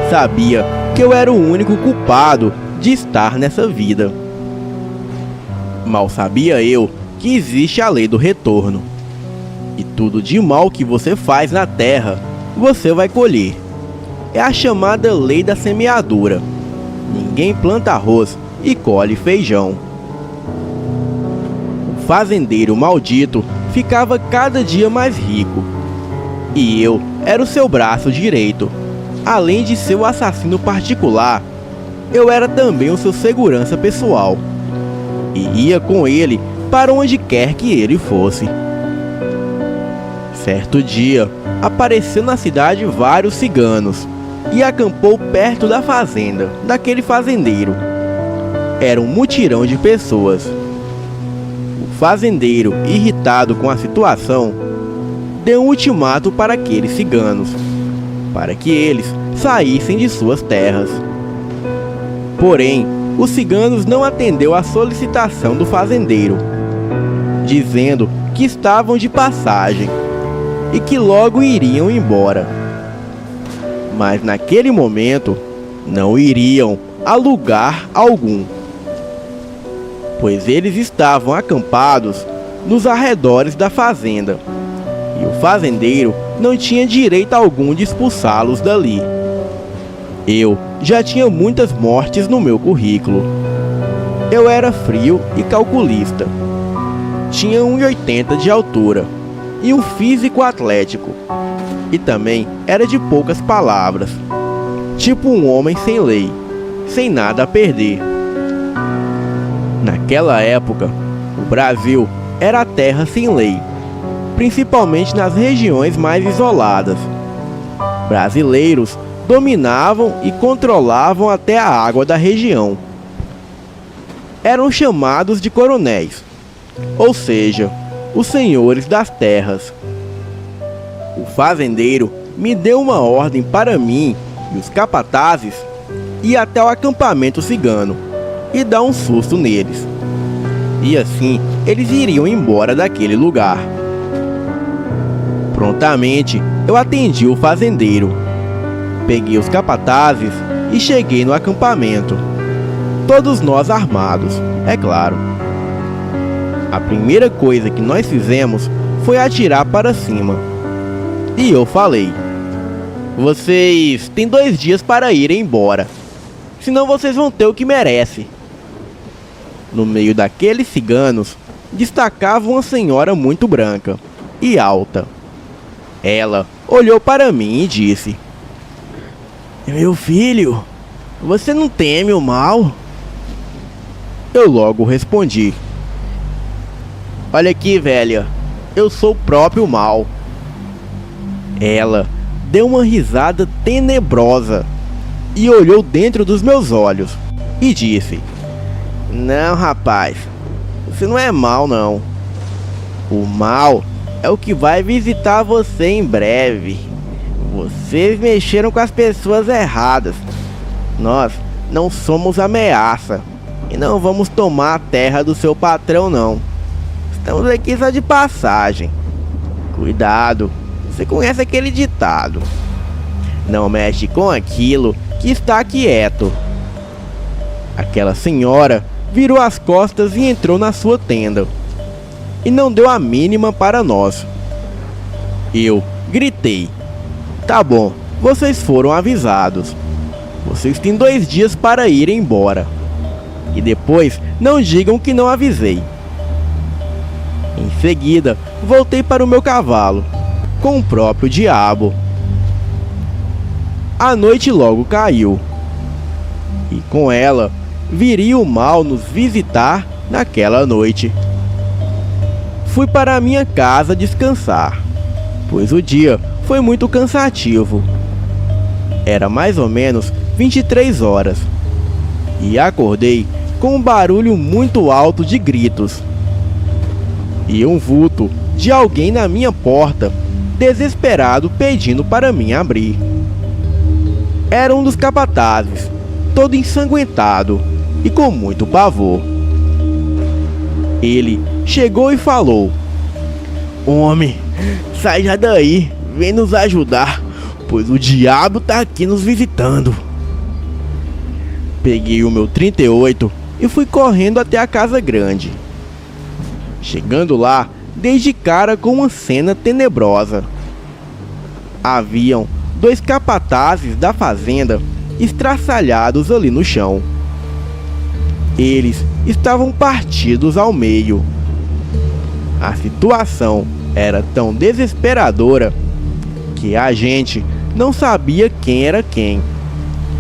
Sabia que eu era o único culpado de estar nessa vida. Mal sabia eu que existe a lei do retorno. E tudo de mal que você faz na terra, você vai colher. É a chamada lei da semeadura. Ninguém planta arroz e colhe feijão. O fazendeiro maldito ficava cada dia mais rico. E eu era o seu braço direito. Além de ser o assassino particular, eu era também o seu segurança pessoal. E ia com ele para onde quer que ele fosse. Certo dia, apareceu na cidade vários ciganos e acampou perto da fazenda daquele fazendeiro. Era um mutirão de pessoas. O fazendeiro, irritado com a situação, deu um ultimato para aqueles ciganos, para que eles saíssem de suas terras. Porém, os ciganos não atendeu à solicitação do fazendeiro, dizendo que estavam de passagem e que logo iriam embora. Mas naquele momento não iriam a lugar algum, pois eles estavam acampados nos arredores da fazenda e o fazendeiro não tinha direito algum de expulsá-los dali. Eu já tinha muitas mortes no meu currículo. Eu era frio e calculista. Tinha 1,80 de altura e um físico atlético. E também era de poucas palavras. Tipo um homem sem lei, sem nada a perder. Naquela época, o Brasil era a terra sem lei, principalmente nas regiões mais isoladas. Brasileiros dominavam e controlavam até a água da região. Eram chamados de coronéis, ou seja, os senhores das terras. O fazendeiro me deu uma ordem para mim e os capatazes ir até o acampamento cigano e dar um susto neles. E assim eles iriam embora daquele lugar. Prontamente eu atendi o fazendeiro. Peguei os capatazes e cheguei no acampamento. Todos nós armados, é claro. A primeira coisa que nós fizemos foi atirar para cima. E eu falei: vocês têm 2 dias para irem embora, senão vocês vão ter o que merece. No meio daqueles ciganos, destacava uma senhora muito branca e alta. Ela olhou para mim e disse: meu filho, você não teme o mal? Eu logo respondi: olha aqui, velha, eu sou o próprio mal. Ela deu uma risada tenebrosa e olhou dentro dos meus olhos e disse: não, rapaz, você não é mal, não. O mal é o que vai visitar você em breve. Vocês mexeram com as pessoas erradas. Nós não somos ameaça e não vamos tomar a terra do seu patrão, não. Estamos aqui só de passagem. Cuidado, você conhece aquele ditado: não mexe com aquilo que está quieto. Aquela senhora virou as costas e entrou na sua tenda e não deu a mínima para nós. Eu gritei: tá bom, vocês foram avisados. Vocês têm 2 dias para irem embora. E depois não digam que não avisei. Em seguida, voltei para o meu cavalo, com o próprio diabo. A noite logo caiu. E com ela, viria o mal nos visitar naquela noite. Fui para a minha casa descansar, pois o dia foi muito cansativo. Era mais ou menos 23 horas. E acordei com um barulho muito alto de gritos. E um vulto de alguém na minha porta, desesperado, pedindo para mim abrir. Era um dos capatazes, todo ensanguentado e com muito pavor. Ele chegou e falou: "Homem, sai já daí, vem nos ajudar, pois o diabo tá aqui nos visitando." Peguei o meu 38 e fui correndo até a casa grande. Chegando lá, dei de cara com uma cena tenebrosa. Haviam 2 capatazes da fazenda estraçalhados ali no chão. Eles estavam partidos ao meio. A situação era tão desesperadora que a gente não sabia quem era quem,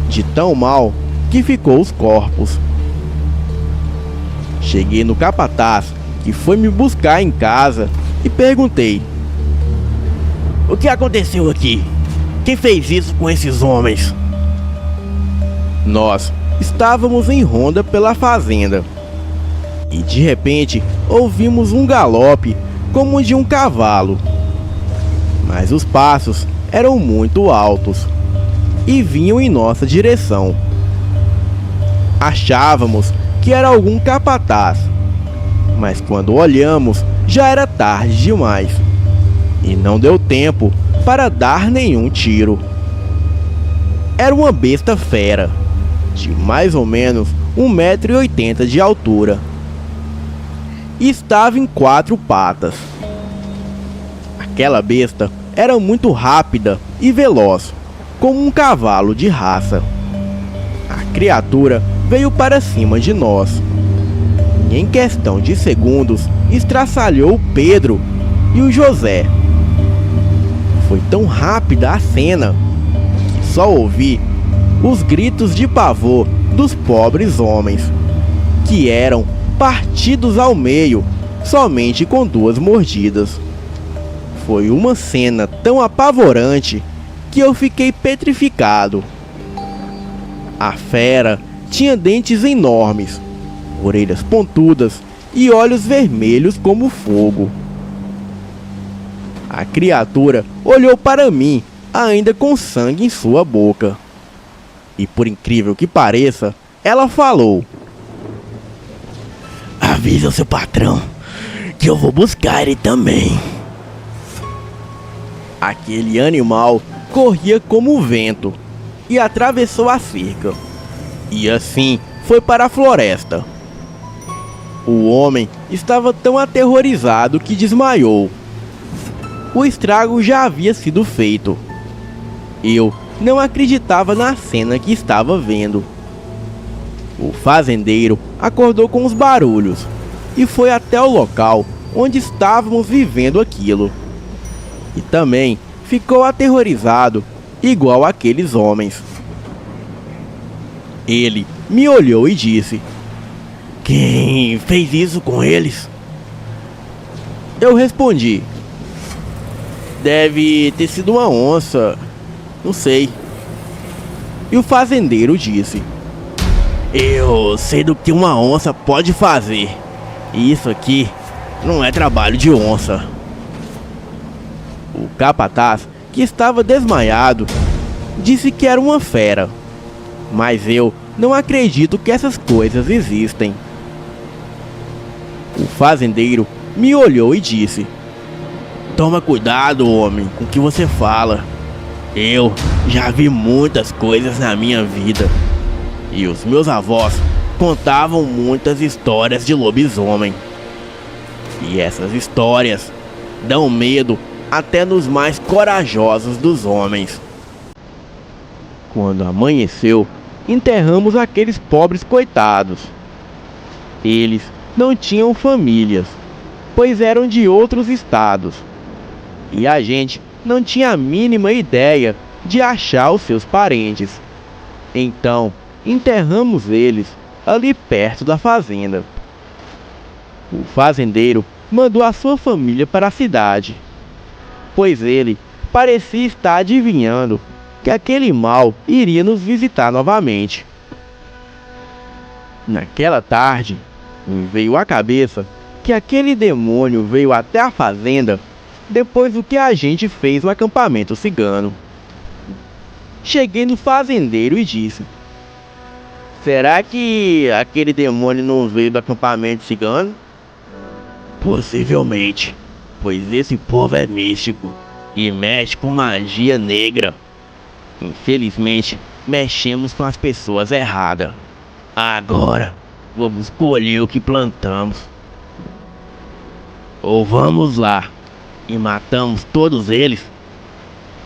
de tão mal que ficou os corpos. Cheguei no capataz, que foi me buscar em casa, e perguntei: "O que aconteceu aqui? Quem fez isso com esses homens?" Nós estávamos em ronda pela fazenda e de repente ouvimos um galope como de um cavalo, mas os passos eram muito altos e vinham em nossa direção. Achávamos que era algum capataz, mas quando olhamos já era tarde demais e não deu tempo para dar nenhum tiro. Era uma besta fera, de mais ou menos 1,80 m de altura, e estava em 4 patas. Aquela besta era muito rápida e veloz, como um cavalo de raça. A criatura veio para cima de nós e, em questão de segundos, estraçalhou o Pedro e o José. Foi tão rápida a cena que só ouvi os gritos de pavor dos pobres homens, que eram partidos ao meio somente com 2 mordidas. Foi uma cena tão apavorante que eu fiquei petrificado. A fera tinha dentes enormes, orelhas pontudas e olhos vermelhos como fogo. A criatura olhou para mim, ainda com sangue em sua boca. E por incrível que pareça, ela falou: "Avisa o seu patrão que eu vou buscar ele também." Aquele animal corria como o vento e atravessou a cerca, e assim foi para a floresta. O homem estava tão aterrorizado que desmaiou. O estrago já havia sido feito. Eu não acreditava na cena que estava vendo. O fazendeiro acordou com os barulhos e foi até o local onde estávamos vivendo aquilo. E também ficou aterrorizado, igual aqueles homens. Ele me olhou e disse: "Quem fez isso com eles?" Eu respondi: "Deve ter sido uma onça, não sei." E o fazendeiro disse: "Eu sei do que uma onça pode fazer, e isso aqui não é trabalho de onça." O capataz, que estava desmaiado, disse que era uma fera, mas eu não acredito que essas coisas existem. O fazendeiro me olhou e disse: "Toma cuidado, homem, com o que você fala. Eu já vi muitas coisas na minha vida, e os meus avós contavam muitas histórias de lobisomem. E essas histórias dão medo até nos mais corajosos dos homens." Quando amanheceu, enterramos aqueles pobres coitados. Eles não tinham famílias, pois eram de outros estados, e a gente não tinha a mínima ideia de achar os seus parentes. Então, enterramos eles ali perto da fazenda. O fazendeiro mandou a sua família para a cidade, pois ele parecia estar adivinhando que aquele mal iria nos visitar novamente. Naquela tarde, me veio à cabeça que aquele demônio veio até a fazenda depois do que a gente fez no acampamento cigano. Cheguei no fazendeiro e disse: Será que aquele demônio não veio do acampamento cigano? Possivelmente, pois esse povo é místico e mexe com magia negra. Infelizmente, mexemos com as pessoas erradas. Agora, vamos colher o que plantamos. Ou vamos lá e matamos todos eles,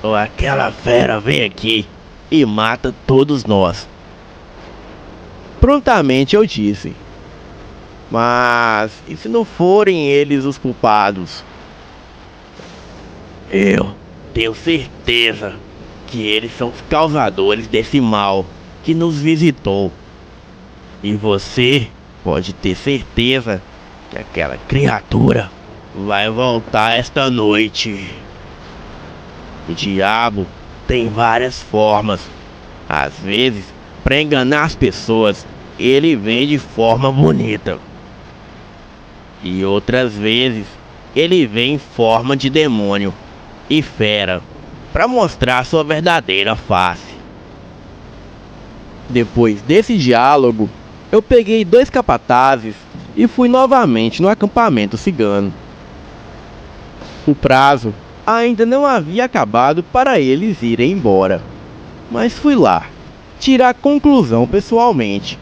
ou aquela fera vem aqui e mata todos nós. Prontamente eu disse. Mas e se não forem eles os culpados? Eu tenho certeza que eles são os causadores desse mal que nos visitou. E você pode ter certeza que aquela criatura vai voltar esta noite. O diabo tem várias formas. Às vezes, para enganar as pessoas, ele vem de forma bonita. E outras vezes, ele vem em forma de demônio e fera, para mostrar sua verdadeira face. Depois desse diálogo, eu peguei 2 capatazes e fui novamente no acampamento cigano. O prazo ainda não havia acabado para eles irem embora, mas fui lá tirar a conclusão pessoalmente.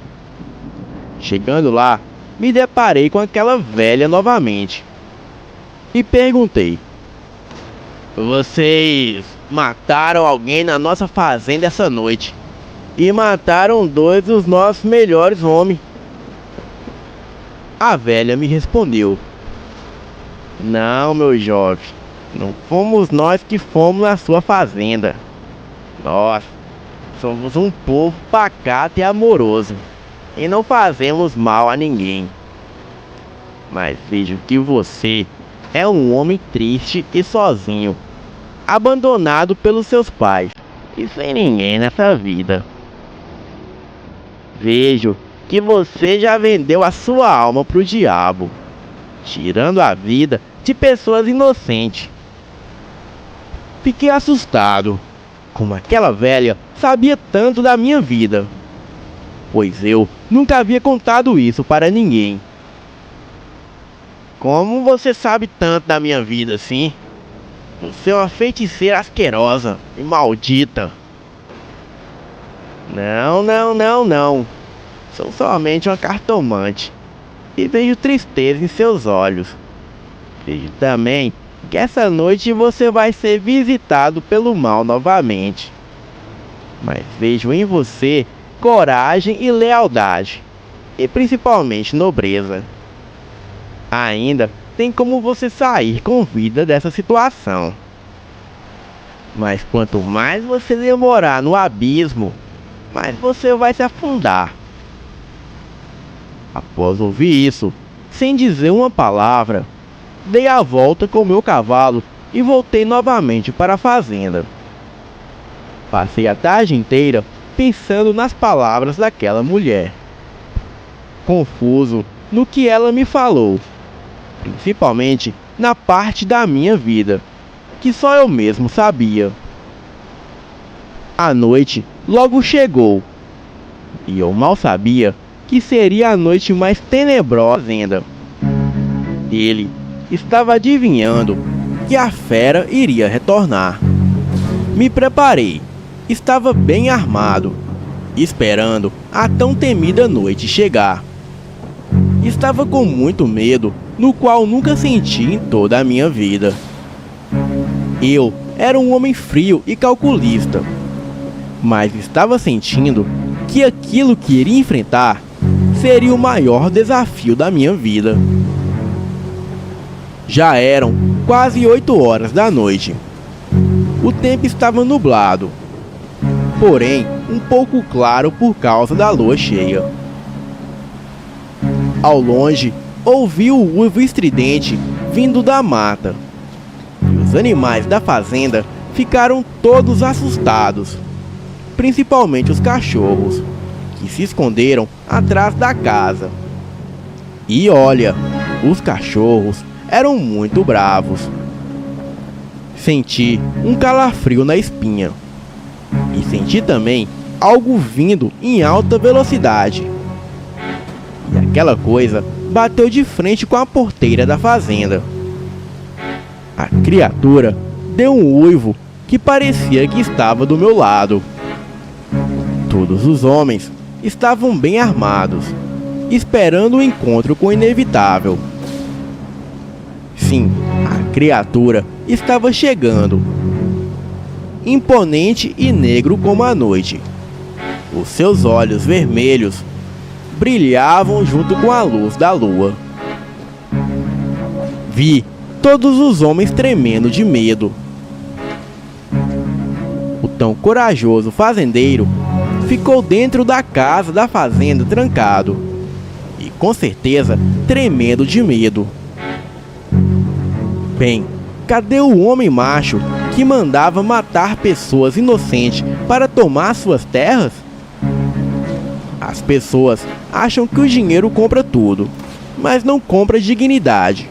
Chegando lá, me deparei com aquela velha novamente e perguntei: Vocês mataram alguém na nossa fazenda essa noite e mataram 2 dos nossos melhores homens. A velha me respondeu: Não, meu jovem, não fomos nós que fomos na sua fazenda. Nós somos um povo pacato e amoroso e não fazemos mal a ninguém. Mas vejo que você é um homem triste e sozinho, abandonado pelos seus pais e sem ninguém nessa vida. Vejo que você já vendeu a sua alma pro diabo, tirando a vida de pessoas inocentes. Fiquei assustado, como aquela velha sabia tanto da minha vida, pois eu nunca havia contado isso para ninguém. Como você sabe tanto da minha vida assim? Você é uma feiticeira asquerosa e maldita. Não. Sou somente uma cartomante e vejo tristeza em seus olhos. Vejo também que essa noite você vai ser visitado pelo mal novamente. Mas vejo em você coragem e lealdade, e principalmente nobreza. Ainda tem como você sair com vida dessa situação. Mas quanto mais você demorar no abismo, mais você vai se afundar. Após ouvir isso, sem dizer uma palavra, dei a volta com meu cavalo e voltei novamente para a fazenda. Passei a tarde inteira pensando nas palavras daquela mulher, confuso no que ela me falou, principalmente na parte da minha vida, que só eu mesmo sabia. A noite logo chegou, e eu mal sabia que seria a noite mais tenebrosa da fazenda. Ele estava adivinhando que a fera iria retornar. Me preparei, estava bem armado, esperando a tão temida noite chegar. Estava com muito medo, no qual nunca senti em toda a minha vida. Eu era um homem frio e calculista, mas estava sentindo que aquilo que iria enfrentar seria o maior desafio da minha vida. Já eram quase 8 horas da noite. O tempo estava nublado, porém um pouco claro por causa da lua cheia. Ao longe, ouvi o uivo estridente vindo da mata, e os animais da fazenda ficaram todos assustados, principalmente os cachorros, que se esconderam atrás da casa. E olha, os cachorros eram muito bravos. Senti um calafrio na espinha, e senti também algo vindo em alta velocidade. E aquela coisa bateu de frente com a porteira da fazenda. A criatura deu um uivo que parecia que estava do meu lado. Todos os homens estavam bem armados, esperando o encontro com o inevitável. Sim, a criatura estava chegando, imponente e negro como a noite. Os seus olhos vermelhos brilhavam junto com a luz da lua. Vi todos os homens tremendo de medo. O tão corajoso fazendeiro ficou dentro da casa da fazenda trancado e com certeza tremendo de medo. Bem, cadê o homem macho que mandava matar pessoas inocentes para tomar suas terras? As pessoas acham que o dinheiro compra tudo, mas não compra dignidade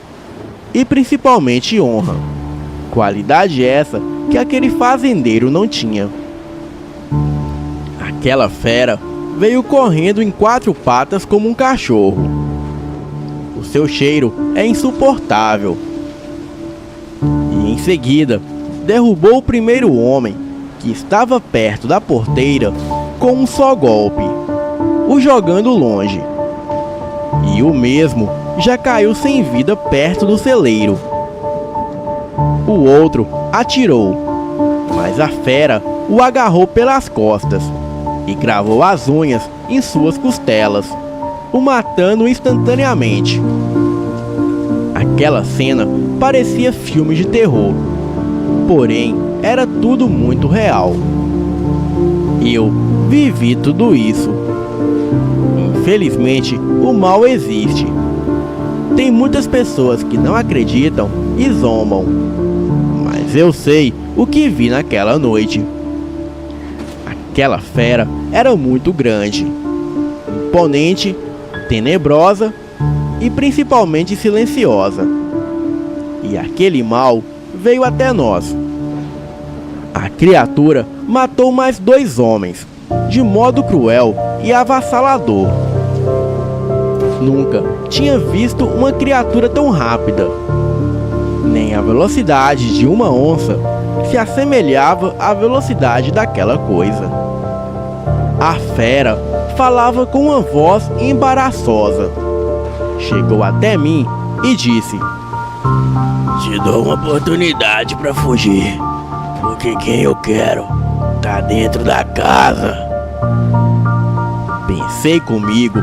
e principalmente honra. Qualidade essa que aquele fazendeiro não tinha. Aquela fera veio correndo em 4 patas como um cachorro. O seu cheiro é insuportável. E em seguida, derrubou o primeiro homem, que estava perto da porteira, com um só golpe, o jogando longe. E o mesmo já caiu sem vida perto do celeiro. O outro atirou, mas a fera o agarrou pelas costas e cravou as unhas em suas costelas, o matando instantaneamente. Aquela cena parecia filme de terror, porém era tudo muito real. Eu vivi tudo isso. Infelizmente, o mal existe. Tem muitas pessoas que não acreditam e zombam, mas eu sei o que vi naquela noite. Aquela fera era muito grande, imponente, tenebrosa e principalmente silenciosa. E aquele mal veio até nós. A criatura matou mais 2 homens, de modo cruel e avassalador. Nunca tinha visto uma criatura tão rápida. Nem a velocidade de uma onça se assemelhava à velocidade daquela coisa. A fera falava com uma voz embaraçosa. Chegou até mim e disse: Te dou uma oportunidade para fugir, porque quem eu quero tá dentro da casa. Pensei comigo,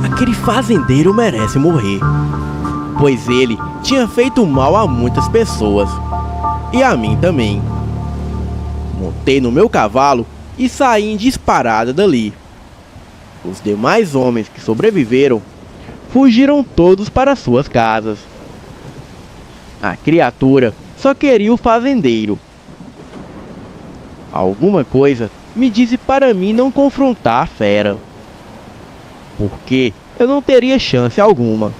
aquele fazendeiro merece morrer, pois ele tinha feito mal a muitas pessoas, e a mim também. Montei no meu cavalo e saí em disparada dali. Os demais homens que sobreviveram fugiram todos para suas casas. A criatura só queria o fazendeiro. Alguma coisa me disse para mim não confrontar a fera, porque eu não teria chance alguma.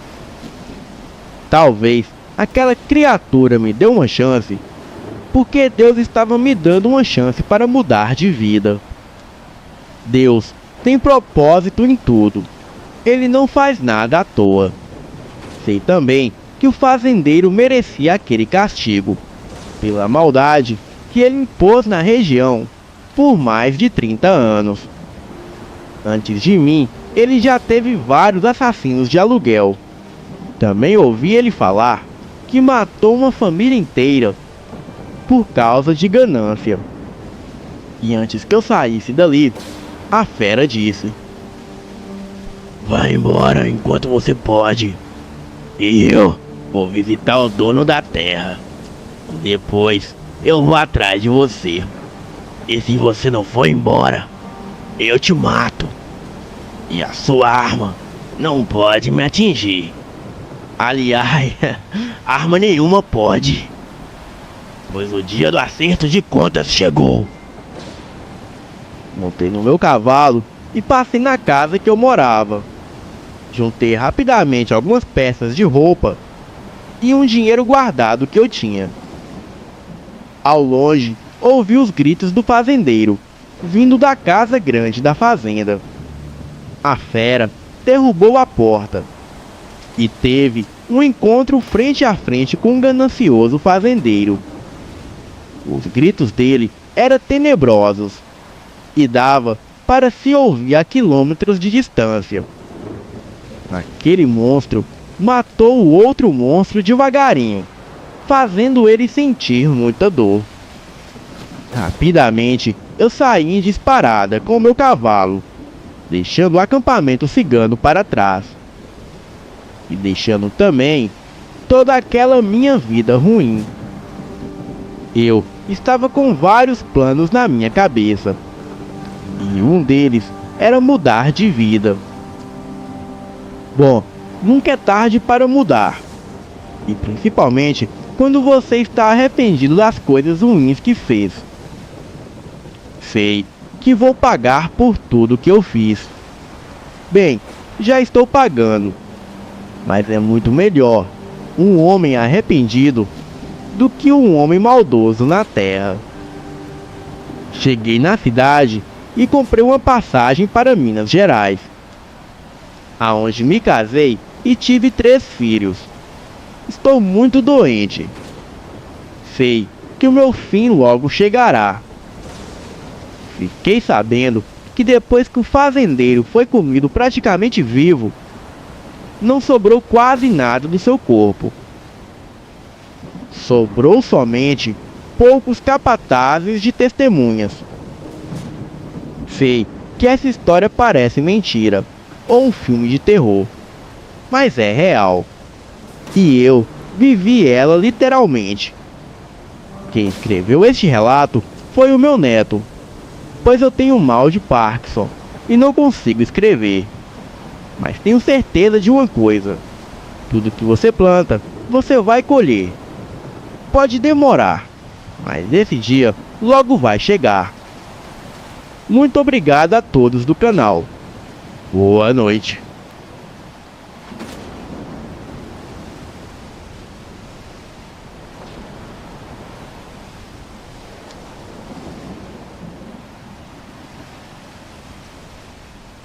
Talvez aquela criatura me deu uma chance, porque Deus estava me dando uma chance para mudar de vida. Deus tem propósito em tudo. Ele não faz nada à toa. Sei também que o fazendeiro merecia aquele castigo, pela maldade que ele impôs na região por mais de 30 anos. Antes de mim, ele já teve vários assassinos de aluguel. Também ouvi ele falar que matou uma família inteira por causa de ganância. E antes que eu saísse dali, a fera disse: Vai embora enquanto você pode, e eu vou visitar o dono da terra. Depois eu vou atrás de você. E se você não for embora, eu te mato. E a sua arma não pode me atingir. Aliás, arma nenhuma pode, pois o dia do acerto de contas chegou. Montei no meu cavalo e passei na casa que eu morava. Juntei rapidamente algumas peças de roupa e um dinheiro guardado que eu tinha. Ao longe, ouvi os gritos do fazendeiro vindo da casa grande da fazenda. A fera derrubou a porta e teve um encontro frente a frente com um ganancioso fazendeiro. Os gritos dele eram tenebrosos e dava para se ouvir a quilômetros de distância. Aquele monstro matou o outro monstro devagarinho, fazendo ele sentir muita dor. Rapidamente eu saí em disparada com meu cavalo, deixando o acampamento cigano para trás. E deixando também toda aquela minha vida ruim. Eu estava com vários planos na minha cabeça, e um deles era mudar de vida. Bom, nunca é tarde para mudar, e principalmente quando você está arrependido das coisas ruins que fez. Sei que vou pagar por tudo que eu fiz. Bem, já estou pagando. Mas é muito melhor um homem arrependido do que um homem maldoso na terra. Cheguei na cidade e comprei uma passagem para Minas Gerais, aonde me casei e tive 3 filhos. Estou muito doente. Sei que o meu fim logo chegará. Fiquei sabendo que depois que o fazendeiro foi comido praticamente vivo, não sobrou quase nada do seu corpo. Sobrou somente poucos capatazes de testemunhas. Sei que essa história parece mentira ou um filme de terror, mas é real. E eu vivi ela literalmente. Quem escreveu este relato foi o meu neto, pois eu tenho mal de Parkinson e não consigo escrever. Mas tenho certeza de uma coisa: tudo que você planta, você vai colher. Pode demorar, mas esse dia logo vai chegar. Muito obrigado a todos do canal. Boa noite.